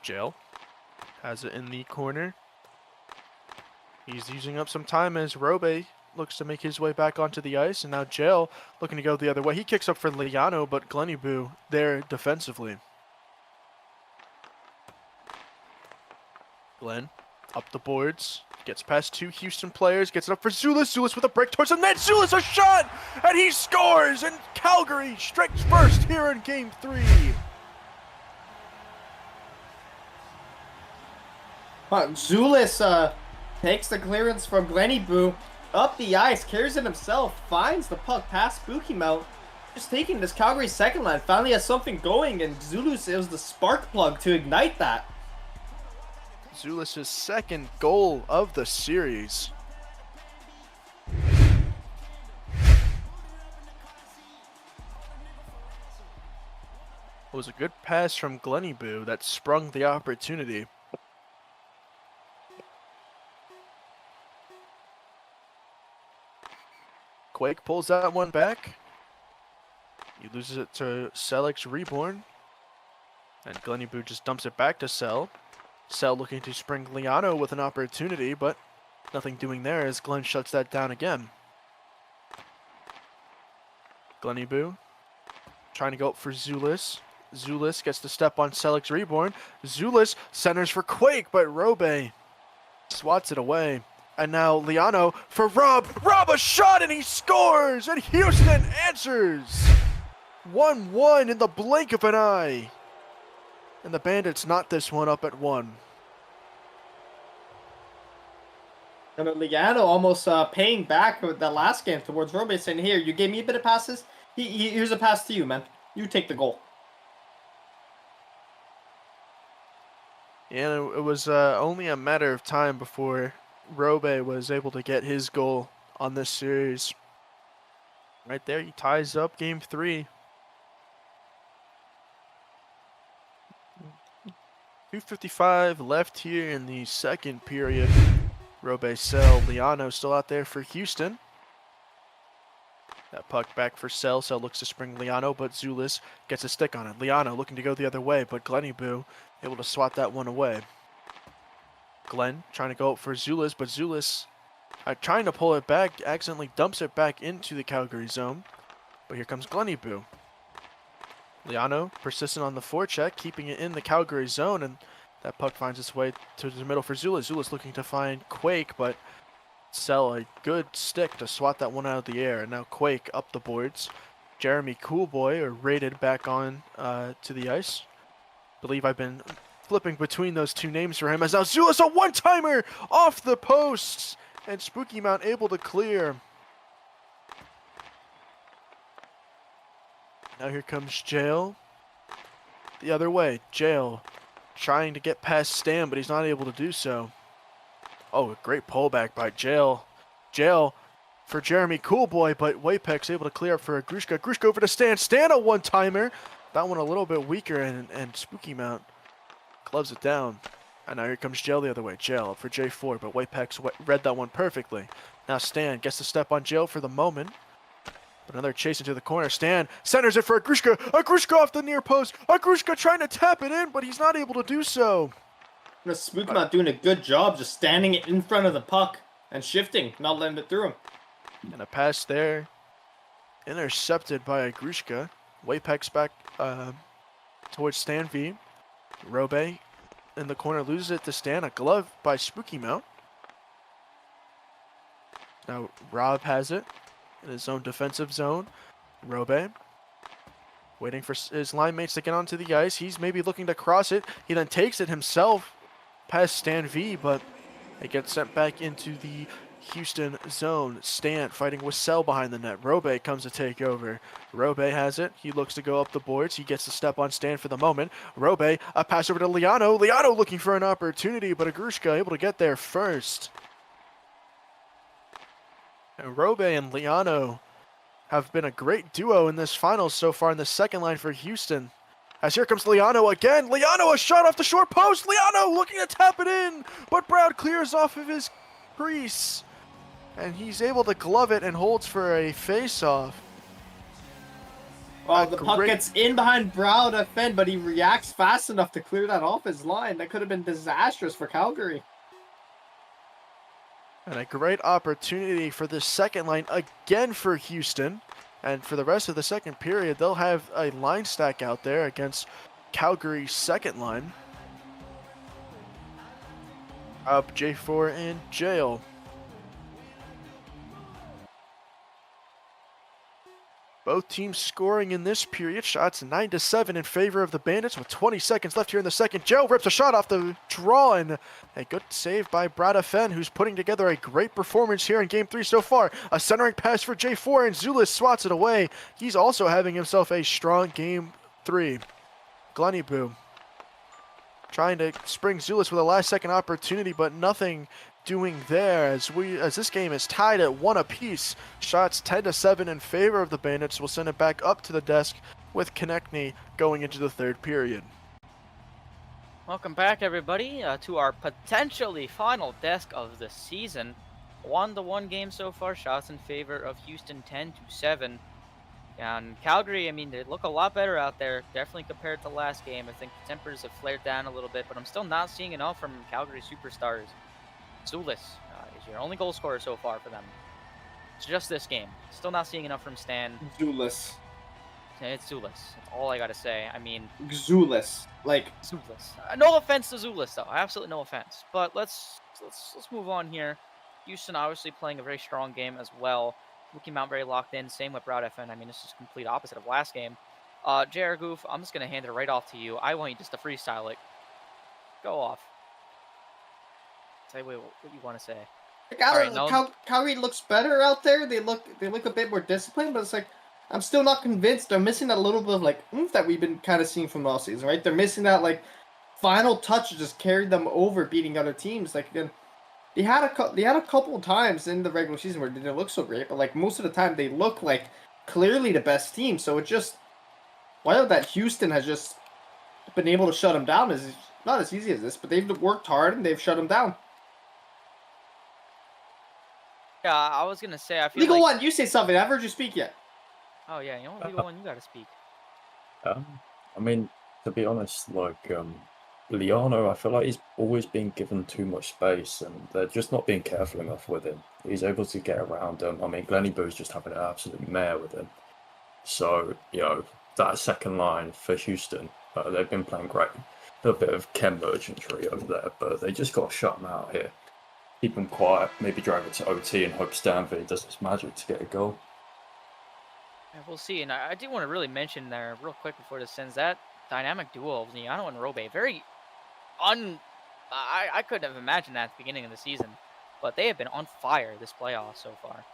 JL has it in the corner. He's using up some time as Robe looks to make his way back onto the ice, and now JL looking to go the other way. He kicks up for Liano, but Gleniboo there defensively. Glenn up the boards, gets past 2 Houston players, gets it up for Zulus. Zulus with a break towards the net. Zulus a shot, and he scores, and Calgary strikes first here in Game 3. Zulus takes the clearance from Gleniboo. Up the ice, carries it himself, finds the puck past Spooky Mount. Just taking this Calgary second line, finally has something going, and Zulus is the spark plug to ignite that. Zulus' second goal of the series. It was a good pass from Gleniboo that sprung the opportunity. Quake pulls that one back. He loses it to Selleck's Reborn. And Gleniboo just dumps it back to Sell. Sell looking to spring Liano with an opportunity, but nothing doing there as Glenn shuts that down again. Gleniboo trying to go up for Zulus. Zulus gets to step on Selleck's Reborn. Zulus centers for Quake, but Robe swats it away. And now Liano for Rob. Rob a shot and he scores! And Houston answers! 1-1 in the blink of an eye. And the Bandits knot this one up at 1. And Liano almost paying back with that last game towards Robe, saying, here, you gave me a bit of passes. Here's a pass to you, man. You take the goal. Yeah, it was only a matter of time before Robe was able to get his goal on this series. Right there, he ties up Game 3. 2:55 left here in the second period. Robe, Sell, Liano still out there for Houston. That puck back for Sell. Sell looks to spring Liano, but Zulus gets a stick on it. Liano looking to go the other way, but Gleniboo able to swat that one away. Glenn trying to go up for Zulus, but Zulus trying to pull it back, accidentally dumps it back into the Calgary zone. But here comes Gleniboo. Liano persistent on the forecheck, keeping it in the Calgary zone, and that puck finds its way to the middle for Zulus. Zulus looking to find Quake, but Sell a good stick to swat that one out of the air. And now Quake up the boards. Jeremy Coolboy are rated back on to the ice. Believe I've been flipping between those two names for him as now Zulus a one-timer off the posts, and Spooky Mount able to clear. Now here comes Jail. The other way, Jail trying to get past Stan, but he's not able to do so. Oh, a great pullback by Jail. Jail for Jeremy Coolboy, but Wapex able to clear up for Grushka. Grushka over to Stan. Stan a one-timer. That one a little bit weaker, and Spooky Mount Gloves it down. And now here comes Jail the other way. Jail up for J4, but Wapex read that one perfectly. Now Stan gets the step on Jail for the moment. But another chase into the corner. Stan centers it for Agrushka. Agrushka off the near post. Agrushka trying to tap it in, but he's not able to do so. Spookmouth doing a good job just standing in front of the puck and shifting, not letting it through him. And a pass there. Intercepted by Agrushka. Wapex back towards Stan V. Robe in the corner loses it to Stan. A glove by Spooky Mount. Now Rob has it in his own defensive zone. Robe waiting for his line mates to get onto the ice. He's maybe looking to cross it. He then takes it himself past Stan V, but it gets sent back into the Houston zone. Stan fighting with Cell behind the net. Robe comes to take over. Robe has it. He looks to go up the boards. He gets the step on Stan for the moment. Robe, a pass over to Liano. Liano looking for an opportunity, but Agrushka able to get there first. And Robe and Liano have been a great duo in this finals so far in the second line for Houston. As here comes Liano again. Liano, a shot off the short post. Liano looking to tap it in, but Brown clears off of his crease. And he's able to glove it and holds for a face-off. Well, the puck gets in behind Brow to defend, but he reacts fast enough to clear that off his line. That could have been disastrous for Calgary. And a great opportunity for the second line again for Houston. And for the rest of the second period, they'll have a line stack out there against Calgary's second line. Up J4 and Jail. Both teams scoring in this period. Shots 9-7 in favor of the Bandits with 20 seconds left here in the second. Joe rips a shot off the draw, and a good save by Brada Fenn, who's putting together a great performance here in Game 3 so far. A centering pass for J4, and Zulis swats it away. He's also having himself a strong Game 3. Glunnybu trying to spring Zulis with a last-second opportunity, but nothing doing there as this game is tied at 1 apiece. Shots 10-7 in favor of the Bandits. We'll send it back up to the desk with Konechny going into the third period. Welcome back, everybody, to our potentially final desk of the season. 1-1 game so far. Shots in favor of Houston 10-7. And Calgary, I mean, they look a lot better out there, definitely compared to last game. I think the tempers have flared down a little bit, but I'm still not seeing enough from Calgary superstars. Zulis is your only goal scorer so far for them. It's just this game. Still not seeing enough from Stan. Zulis. It's Zulis. That's all I gotta say. I mean, Zulis. Like Zulis. No offense to Zulis, though. Absolutely no offense. But let's move on here. Houston obviously playing a very strong game as well. Looking out very locked in. Same with Broad FN. I mean, this is complete opposite of last game. JR Goof, I'm just gonna hand it right off to you. I want you just to freestyle it. Go off. Say what you want to say. Like, Calgary looks better out there. They look a bit more disciplined, but it's like I'm still not convinced. They're missing that little bit of like oomph that we've been kind of seeing from all season, right? They're missing that like final touch that just carried them over, beating other teams. Like again, they had a couple of times in the regular season where they didn't look so great, but like most of the time they look like clearly the best team. So it just while that Houston has just been able to shut them down is not as easy as this, but they've worked hard and they've shut them down. Yeah, I was gonna say I feel Legal like... One, you say something. I haven't heard you speak yet. Oh yeah, you know what, Legal One, you gotta speak. I mean, to be honest, like Liano, I feel like he's always been given too much space, and they're just not being careful enough with him. He's able to get around them. I mean, Glenny Boo's just having an absolute mare with him. So, you know, that second line for Houston, they've been playing great. A little bit of chem merchantry over there, but they just got to shut them out here. Keep them quiet, maybe drive it to OT and hope Stanvey does his magic to get a goal. Yeah, we'll see. And I do want to really mention there real quick before this ends that dynamic duo of Liano and Robe. Very I couldn't have imagined that at the beginning of the season, but they have been on fire this playoff so far.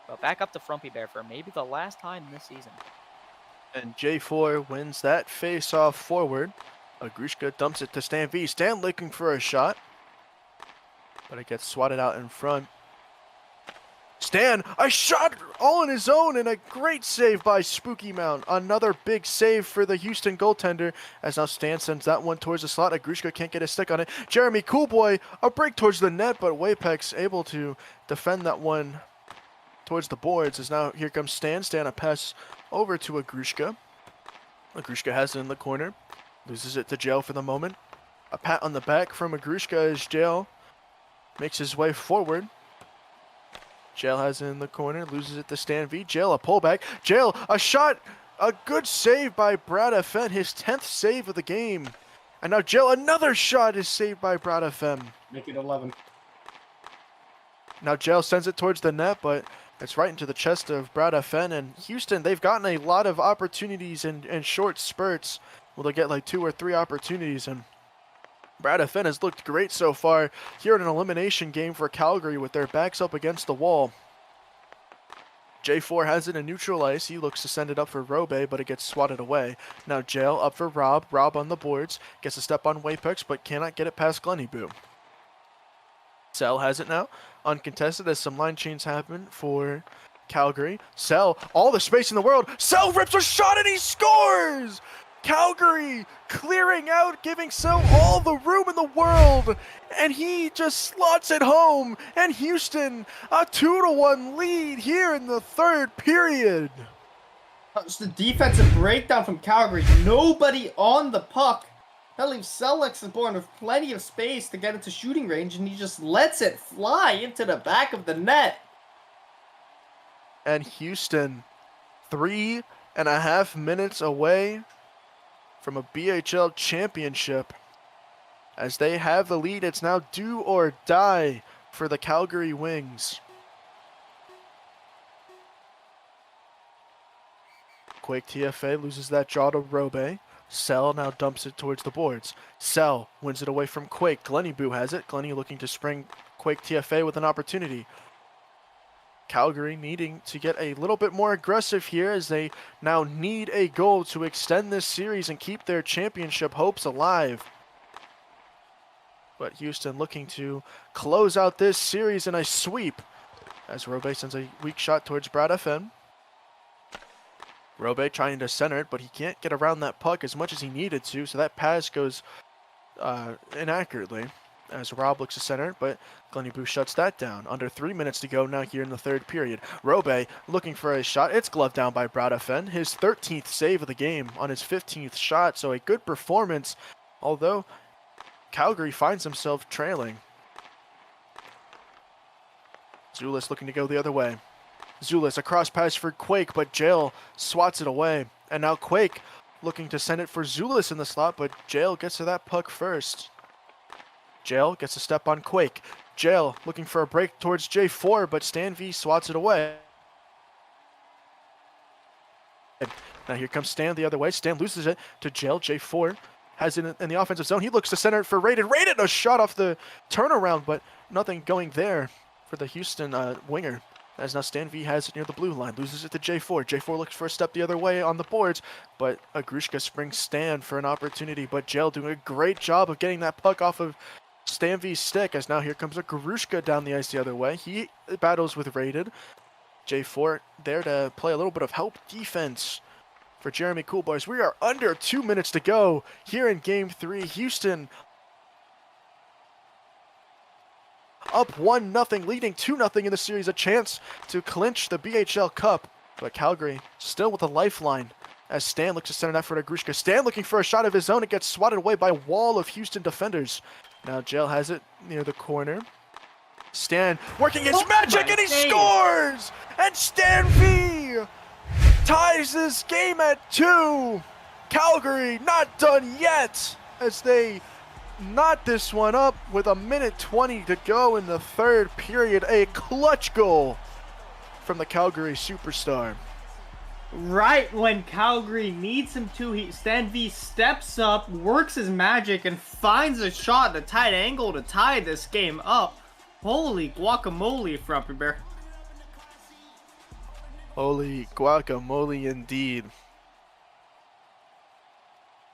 But back up to Frumpy Bear for maybe the last time this season. And J4 wins that face-off forward. Agrushka dumps it to Stan V. Stan looking for a shot, but it gets swatted out in front. Stan, a shot all on his own, and a great save by Spooky Mount. Another big save for the Houston goaltender, as now Stan sends that one towards the slot. Agrushka can't get a stick on it. Jeremy Coolboy, a break towards the net, but Wapek's able to defend that one towards the boards, as now here comes Stan. Stan, a pass over to Agrushka. Agrushka has it in the corner, loses it to Jail for the moment. A pat on the back from Agrushka as Jail makes his way forward. Jail has it in the corner, loses it to Stan V. Jail, a pullback. Jail, a shot, a good save by Brad FM, his 10th save of the game. And now Jail, another shot is saved by Brad FM. Make it 11. Now Jail sends it towards the net, but it's right into the chest of Brad FN. And Houston, they've gotten a lot of opportunities in short spurts. Well, they'll get like 2 or 3 opportunities, and Brad FN has looked great so far here in an elimination game for Calgary with their backs up against the wall. J4 has it in neutral ice. He looks to send it up for Robe, but it gets swatted away. Now Jail up for Rob. Rob on the boards. Gets a step on Wapex, but cannot get it past Glenny-Boo. Sell has it now. Uncontested as some line changes happen for Calgary. Sell, all the space in the world. Sell rips a shot and he scores! Calgary clearing out, giving Sell all the room in the world, and he just slots it home, and Houston a 2-1 lead here in the third period. Just the defensive breakdown from Calgary. Nobody on the puck. That leaves Sellex the board with plenty of space to get into shooting range, and he just lets it fly into the back of the net. And Houston 3.5 minutes away from a BHL championship. As they have the lead, it's now do or die for the Calgary Wings. Quake TFA loses that draw to Robe. Sell now dumps it towards the boards. Sell wins it away from Quake. Glenny-Boo has it. Glenny looking to spring Quake TFA with an opportunity. Calgary needing to get a little bit more aggressive here as they now need a goal to extend this series and keep their championship hopes alive. But Houston looking to close out this series in a sweep as Robe sends a weak shot towards Brad FM. Robe trying to center it, but he can't get around that puck as much as he needed to, so that pass goes inaccurately as Rob looks to center, but Glenny-Boo shuts that down. Under 3 minutes to go now here in the third period. Robe looking for a shot. It's gloved down by Brad FN. His 13th save of the game on his 15th shot, so a good performance, although Calgary finds himself trailing. Zulis looking to go the other way. Zulis, a cross pass for Quake, but Jail swats it away. And now Quake looking to send it for Zulis in the slot, but Jail gets to that puck first. Jail gets a step on Quake. Jail looking for a break towards J4, but Stan V swats it away. Now here comes Stan the other way. Stan loses it to Jail. J4 has it in the offensive zone. He looks to center it for Raiden. Raiden, a shot off the turnaround, but nothing going there for the Houston winger. As now Stan V has it near the blue line. Loses it to J4. J4 looks for a step the other way on the boards, but Agrushka springs Stan for an opportunity, but Jail doing a great job of getting that puck off of Stan V's stick, as now here comes Agrushka down the ice the other way. He battles with Raiden. J4 there to play a little bit of help defense for Jeremy Coolboys. We are under 2 minutes to go here in Game 3. Houston up 1-0, leading 2-0 in the series. A chance to clinch the BHL Cup, but Calgary still with a lifeline as Stan looks to send an effort at Agrushka. Stan looking for a shot of his own. It gets swatted away by a wall of Houston defenders. Now Jail has it near the corner. Stan working his magic, and he scores! And Stan V ties this game at 2. Calgary not done yet as they knot this one up with 1:20 to go in the third period. A clutch goal from the Calgary superstar. Right when Calgary needs him to, Stan V steps up, works his magic, and finds a shot at a tight angle to tie this game up. Holy guacamole, Frumpy Bear. Holy guacamole indeed.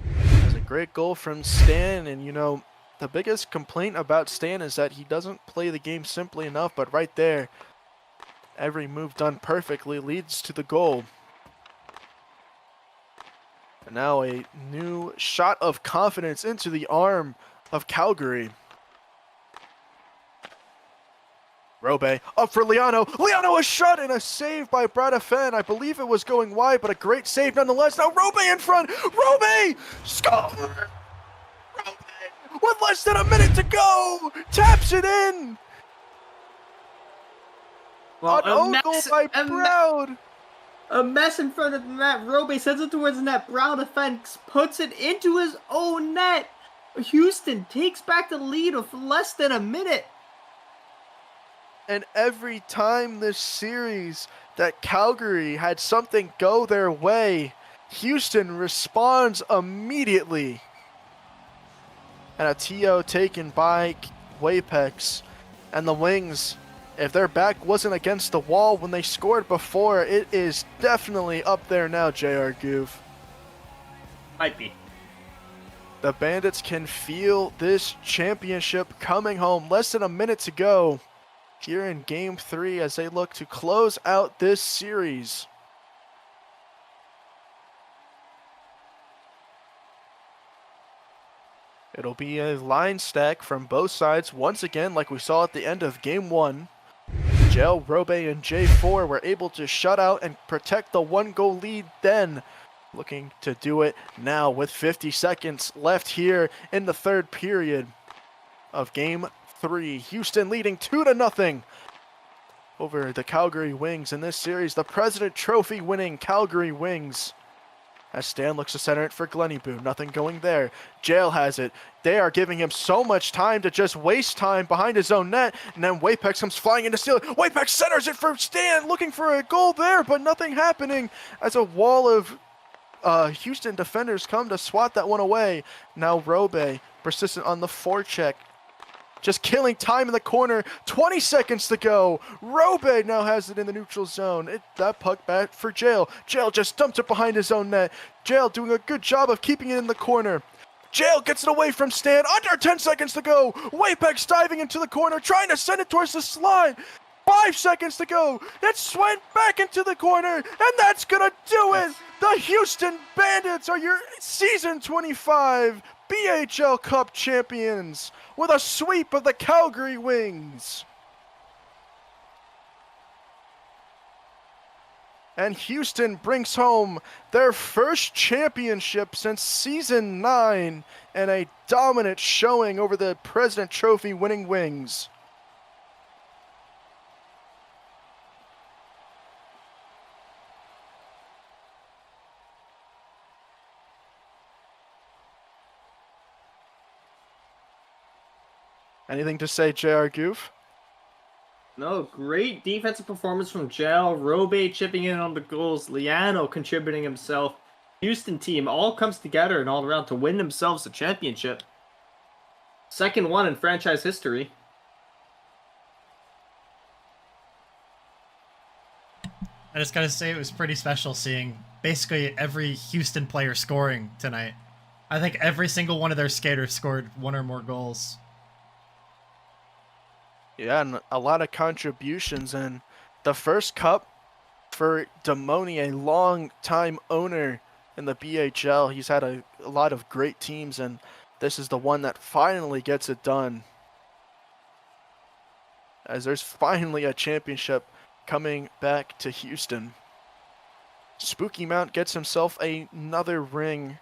That's a great goal from Stan, and you know, the biggest complaint about Stan is that he doesn't play the game simply enough, but right there, every move done perfectly leads to the goal. And now a new shot of confidence into the arm of Calgary. Robe up for Liano. Liano, a shot and a save by Bradafen. I believe it was going wide, but a great save nonetheless. Now Robe in front. Robe! Score! Robe with less than a minute to go! Taps it in! Well, An own goal by Brown. A mess in front of the net. Robe sends it towards the net. Brown defense puts it into his own net. Houston takes back the lead with less than a minute. And every time this series that Calgary had something go their way, Houston responds immediately. And a TO taken by Wapex. And the Wings, if their back wasn't against the wall when they scored before, it is definitely up there now, JR Goof. Might be. The Bandits can feel this championship coming home. Less than a minute to go here in Game 3 as they look to close out this series. It'll be a line stack from both sides once again like we saw at the end of Game 1. Gel, Robe, and J4 were able to shut out and protect the 1-goal lead then. Looking to do it now with 50 seconds left here in the third period of Game 3. Houston leading 2-0 over the Calgary Wings in this series. The President Trophy winning Calgary Wings. As Stan looks to center it for Glennieboo. Nothing going there. Jail has it. They are giving him so much time to just waste time behind his own net. And then Wapex comes flying in to steal it. Wapex centers it for Stan, looking for a goal there, but nothing happening as a wall of Houston defenders come to swat that one away. Now Robe, persistent on the forecheck. Just killing time in the corner. 20 seconds to go. Robe now has it in the neutral zone. That puck back for Jail. Jail just dumped it behind his own net. Jail doing a good job of keeping it in the corner. Jail gets it away from Stan. Under 10 seconds to go. Wapex diving into the corner, trying to send it towards the slide. 5 seconds to go. It went back into the corner, and that's gonna do it. The Houston Bandits are your Season 25 BHL Cup champions with a sweep of the Calgary Wings. And Houston brings home their first championship since Season 9 and a dominant showing over the President Trophy winning Wings. Anything to say, JR Goof? No, great defensive performance from Gel, Robe chipping in on the goals, Liano contributing himself. Houston team all comes together and all around to win themselves the championship. Second one in franchise history. I just gotta say it was pretty special seeing basically every Houston player scoring tonight. I think every single one of their skaters scored one or more goals. Yeah, and a lot of contributions, and the first cup for Damoni, a long-time owner in the BHL. He's had a lot of great teams, and this is the one that finally gets it done. As there's finally a championship coming back to Houston. Spooky Mount gets himself another ring.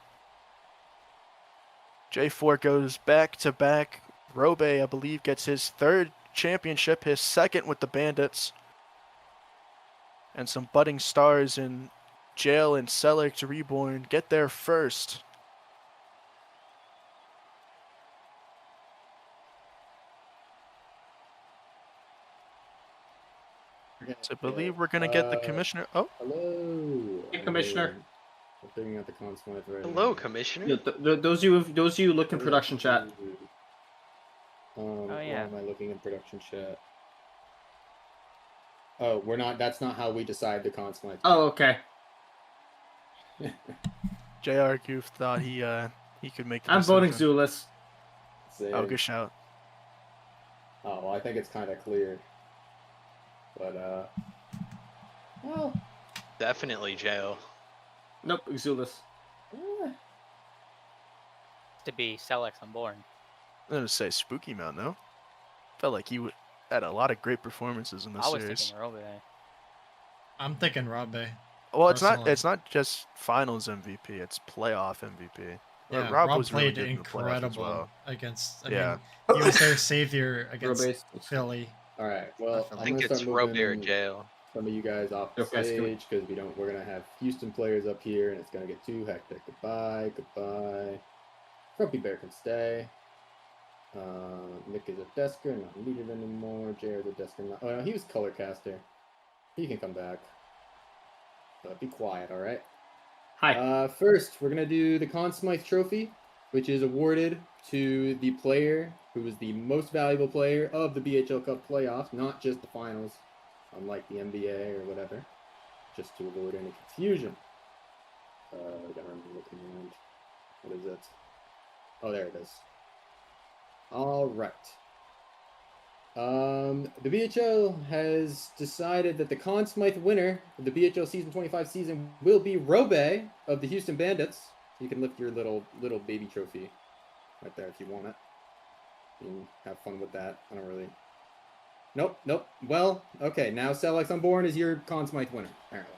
J4 goes back-to-back. Robe, I believe, gets his third championship, his second with the Bandits. And some budding stars in Jail and Selleck Reborn get there first. So I believe we're going to get the commissioner. Oh, Hello. Hey, Commissioner. I'm figuring out the console right Hello, now. Commissioner. Yeah, those of you look in production chat. Oh, yeah. Why am I looking in production chat? Oh, we're not. That's not how we decide the console. Oh, okay. JR Goof thought he could make the I'm voting decision. Zulus. Oh, good shout. Oh, well, I think it's kind of clear. But Well, Definitely jail. Nope, Exulus. eh, To be Celex unborn. I'm gonna say Spooky Mount. No, felt like he had a lot of great performances in this I was series. thinking Robe. I'm thinking Robe. Well, personally. it's not just finals MVP. It's playoff MVP. Yeah, Rob Rob was really played good in the playoffs as incredible well. against. I Yeah. mean, he was their savior against Robes. Philly. all right. Well, I I I'm think gonna start it's Robe or moving jail. some of you guys off the Okay, so can we- stage because we're gonna have Houston players up here, and it's gonna get too hectic. Goodbye. Grumpy Bear can stay. Nick is a desker, not needed anymore. JR is a desker, not. Oh no, he was color caster. He can come back. But be quiet, all right. Hi. First, we're gonna do the Conn Smythe Trophy, which is awarded to the player who is the most valuable player of the BHL Cup playoffs, not just the finals, unlike the NBA or whatever. Just to avoid any confusion. I gotta remember looking around. What is it? Oh, there it is. All right. The BHL has decided that the Conn Smythe winner of the BHL Season 25 season will be Robe of the Houston Bandits. You can lift your little baby trophy right there if you want it. You can have fun with that. I don't really. Nope. Well, okay. Now Celex Unborn is your Conn Smythe winner, apparently.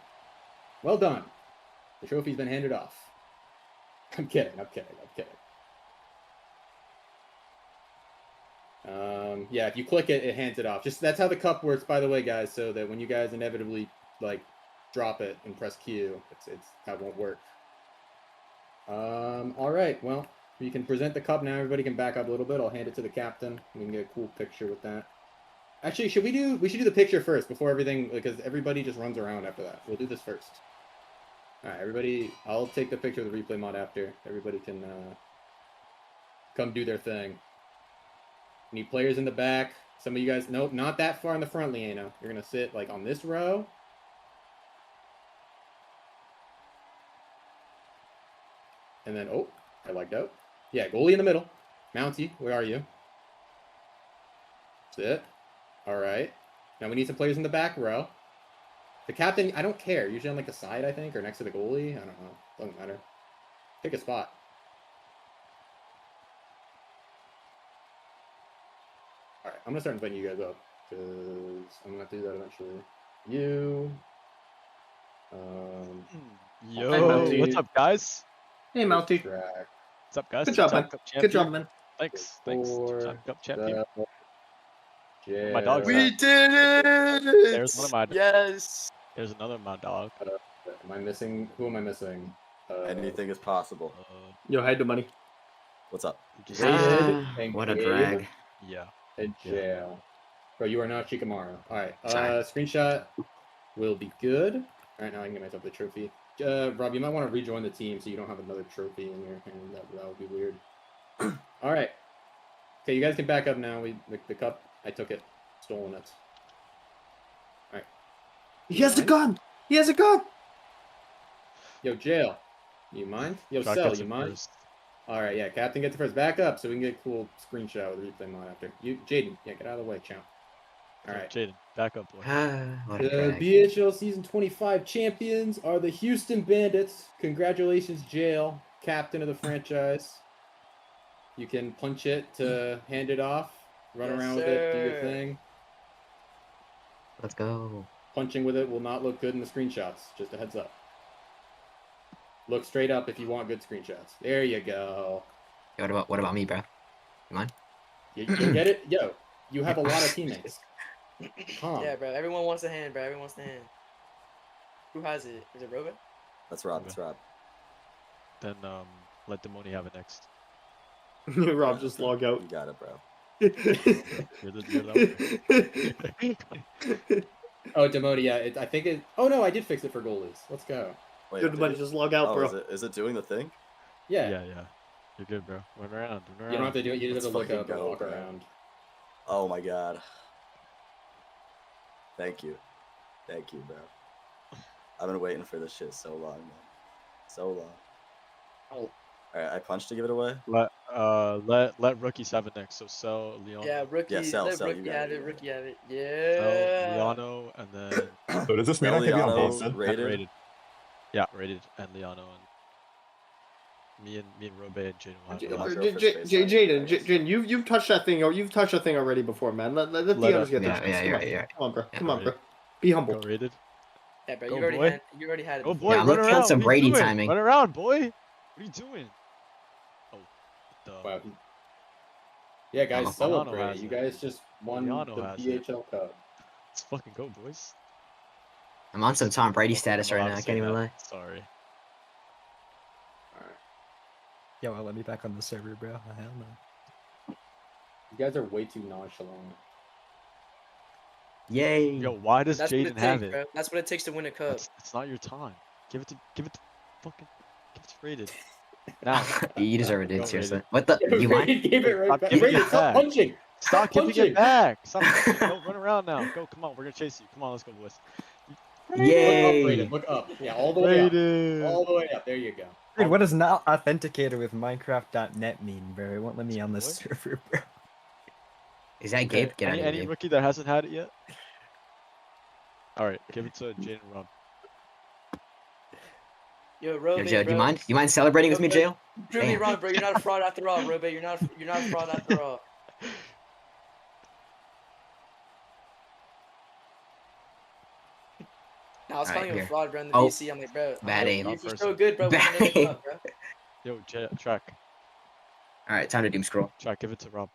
Well done. The trophy's been handed off. I'm kidding. Yeah, if you click it, it hands it off. Just that's how the cup works, by the way, guys. So that when you guys inevitably like drop it and press Q, it's that won't work. All right. Well, we can present the cup now. Everybody can back up a little bit. I'll hand it to the captain. We can get a cool picture with that. Actually, we should do the picture first before everything, because everybody just runs around after that. We'll do this first. All right, everybody. I'll take the picture of the replay mod after. Everybody can come do their thing. Need players in the back. Some of you guys, nope, not that far in the front, Leano. You're gonna sit like on this row. And then, oh, I lucked out. Yeah, goalie in the middle. Mountie, where are you? Sit. All right. Now we need some players in the back row. The captain, I don't care. Usually on like the side, I think, or next to the goalie. I don't know. Doesn't matter. Pick a spot. All right, I'm gonna start inviting you guys up because I'm gonna have to do that eventually. You. Yo, Mountie. what's up, guys? Hey, Mountie. Track. What's up, guys? Good job, man. Cup Good job, champion. man. Thanks. Four, Cup champion. Yeah. My dog's We did it! There's one of my. Yes. There's another of my dog. Am I missing? Who am I missing? Anything is possible. Yo, hide the money. What's up? Just David and what a Gabe drag. yeah. in jail. Bro, you are not Shikamaru. All right. Sorry. Screenshot will be good. All right, now I can get myself the trophy. Rob, you might want to rejoin the team so you don't have another trophy in your hand. That would be weird. All right. Okay, you guys can back up now. The cup, I took it. Stolen it. All right. He has a gun. He has a gun. Yo, jail. You mind? Yo, Chuck Cell, gets you it mind? first. All right, yeah. Captain gets it first. Back up so we can get a cool screenshot with the replay mod after. You, Jaden, yeah, get out of the way, champ. All right. Jaden, back up, boy. What a The drag. BHL Season 25 champions are the Houston Bandits. Congratulations, Jail, captain of the franchise. You can punch it to hand it off, run Yes, around with it, do your sir. thing. Let's go. Punching with it will not look good in the screenshots. Just a heads up. Look straight up if you want good screenshots. There you go. Hey, what about me, bro? You mind? You get it? Yo, you have a lot of teammates. Huh. Yeah, bro. Everyone wants a hand, bro. Everyone wants a hand. Who has it? Is it Robo? That's Rob. That's Rob. Then let Demoni have it next. Rob, just log out. You got it, bro. You're the Oh, Demodi, yeah. I think it. Oh no, I did fix it for goalies. Let's go. Wait, Good did money, it? just log out, Oh, bro. is it doing the thing? Yeah. Yeah. You're good, bro. Run around. You don't have to do it. You just have to Let's look up fucking and go, walk bro. around. Oh my god. Thank you. Thank you, bro. I've been waiting for this shit so long, man. So long. Oh. Alright, I punched to give it away. Let rookies have it next. So Sell, Leon. Yeah, rookie. Yeah, Sell, let Sell, rookie you got have it, it. you got Rookie have it. Sell, Yeah. Liano, and then So does this mean I can be on Liano both then? rated. rated. Yeah, rated and Liano and me and Robe and Jaden will have the last. Jaden, you've touched that thing, or you've touched that thing already before, man. Let the others get their Yeah, chance. yeah, Come you're on. right, you're right. Come on, bro. Yeah, Come on, bro. rated. Be humble. Go rated. Yeah, bro. Go, You already boy. had. You already had it. Oh before. boy, Yeah, I'm run looking at around. some What are you Brady doing? timing. Run around, boy. What are you doing? Oh, duh. Wow. Yeah, guys, Liano celebrate. has You it. guys just won Liano the has it. BHL Cup. Let's fucking go, boys. I'm on some Tom Brady status I'm right allowed now. to I say can't even that. lie. Sorry. Alright. Yo, let me back on the server, bro. Hell no. You guys are way too nonchalant. Yay. Yo, why does That's what Jaden it have takes, it? bro. That's what it takes to win a cup. It's not your time. Give it to fucking give it to rated. Now. You deserve it, Go, dude. Seriously. Rated. What the? You mind? Rated gave it right Stop back. giving Rated, it stop back. punching. Stop giving punching. it back. Stop punching. Go run around now. Go, come on, we're gonna chase you. Come on, let's go, boys. Look up, Yay. Rated. Look up. Yeah, all the way up. Rated. All the way up. There you go. Dude, what does not authenticator with Minecraft.net mean, bro? It won't let me on this What? server, bro. Is that Gabe? Get out of here, Any Gabe. rookie that hasn't had it yet? Alright, give it to Jaden and Rob. Yo, Robe, Yo, Joe, do bro. you mind? You mind celebrating with me, Robe, Joe? Prove me Damn. wrong, bro. You're not a fraud after all, Robe. You're not a fraud after all. I was Alright, calling him a here. fraud, bro, in the Oh. VC. I'm like, bro, Bad aim. you're so good, bro. Bad We're gonna aim. up, bro. Yo, Track. Alright, time to doom scroll. Track, give it to Rob.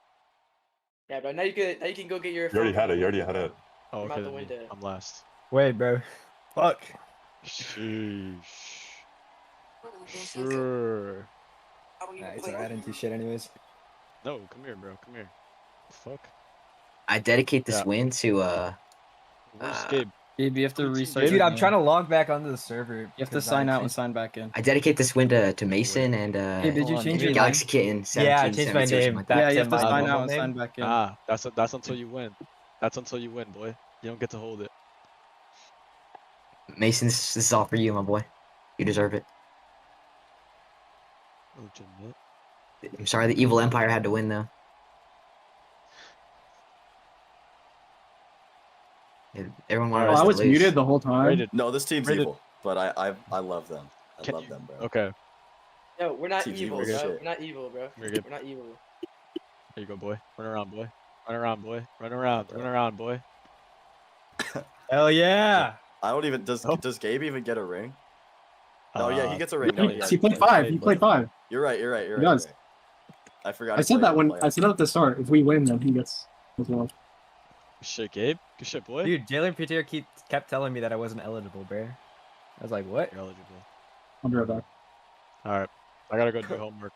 Yeah, bro. Now you can go get your. You already had it. You already had it. Oh, I'm okay, out the then me. window. I'm last. Wait, bro. Fuck. Sheesh. Sure. Nah, it's alright. I didn't do shit anyways. No, come here, bro. Come here. Fuck. I dedicate this Yeah. win to Where's Gabe? Gabe, you have to restart. Dude, your I'm game. trying to log back onto the server. You have to because sign I out and changed- sign back in. I dedicate this win to Mason and Hey, did you Hold on, change give your me Galaxy name? Kitten 17, Yeah, I changed my 17 or something name like back Yeah, that. you have to my sign normal out and name. sign back in. Ah, that's until you win. That's until you win, boy. You don't get to hold it. Mason, this is all for you, my boy. You deserve it. Legitimate. I'm sorry the evil empire had to win though. Everyone wanted Oh, us I to was lose. muted the whole time. Rated. No, this team's Rated. evil, but I love them. I Can love you- them, bro. Okay, Yo, we're not Team's evil, evil as bro. shit. We're not evil, bro. We're good. We're not evil. There you go, boy. Run around, boy. Run around, boy. Run around. Run around, boy. Hell yeah. I don't even. Does Oh. does Gabe even get a ring? Oh yeah, he gets a ring. He, No, he played five. He played five. You're right. You're right. You're He right. does. You're right. I forgot. I he said played that in when the I said that at the start. If we win, then he gets as well. Good shit, Gabe. Good shit, boy. Dude, Jalen Peter kept telling me that I wasn't eligible, bro. I was like, what? You're eligible. I'll be right back. Alright. I gotta go do homework.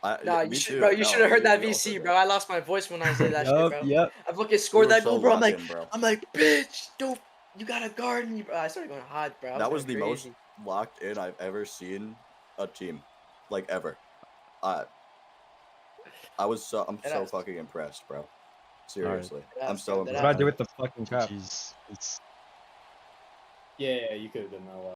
Nah, me you should, too. bro. You No, should have heard that we also VC, did. bro. I lost my voice when I said that shit, Yup, bro. yup. I fucking scored We were that goal, so bro. I'm locked like, in, bro. bitch, don't. You gotta guard me, bro. I started going hard, bro. That was the going most crazy. locked in I've ever seen a team, like ever. I'm so Deadass. fucking impressed, bro. Seriously, Deadass, I'm so bro, What impressed. do I do with the fucking cup? Jeez. It's Yeah, you could have done that.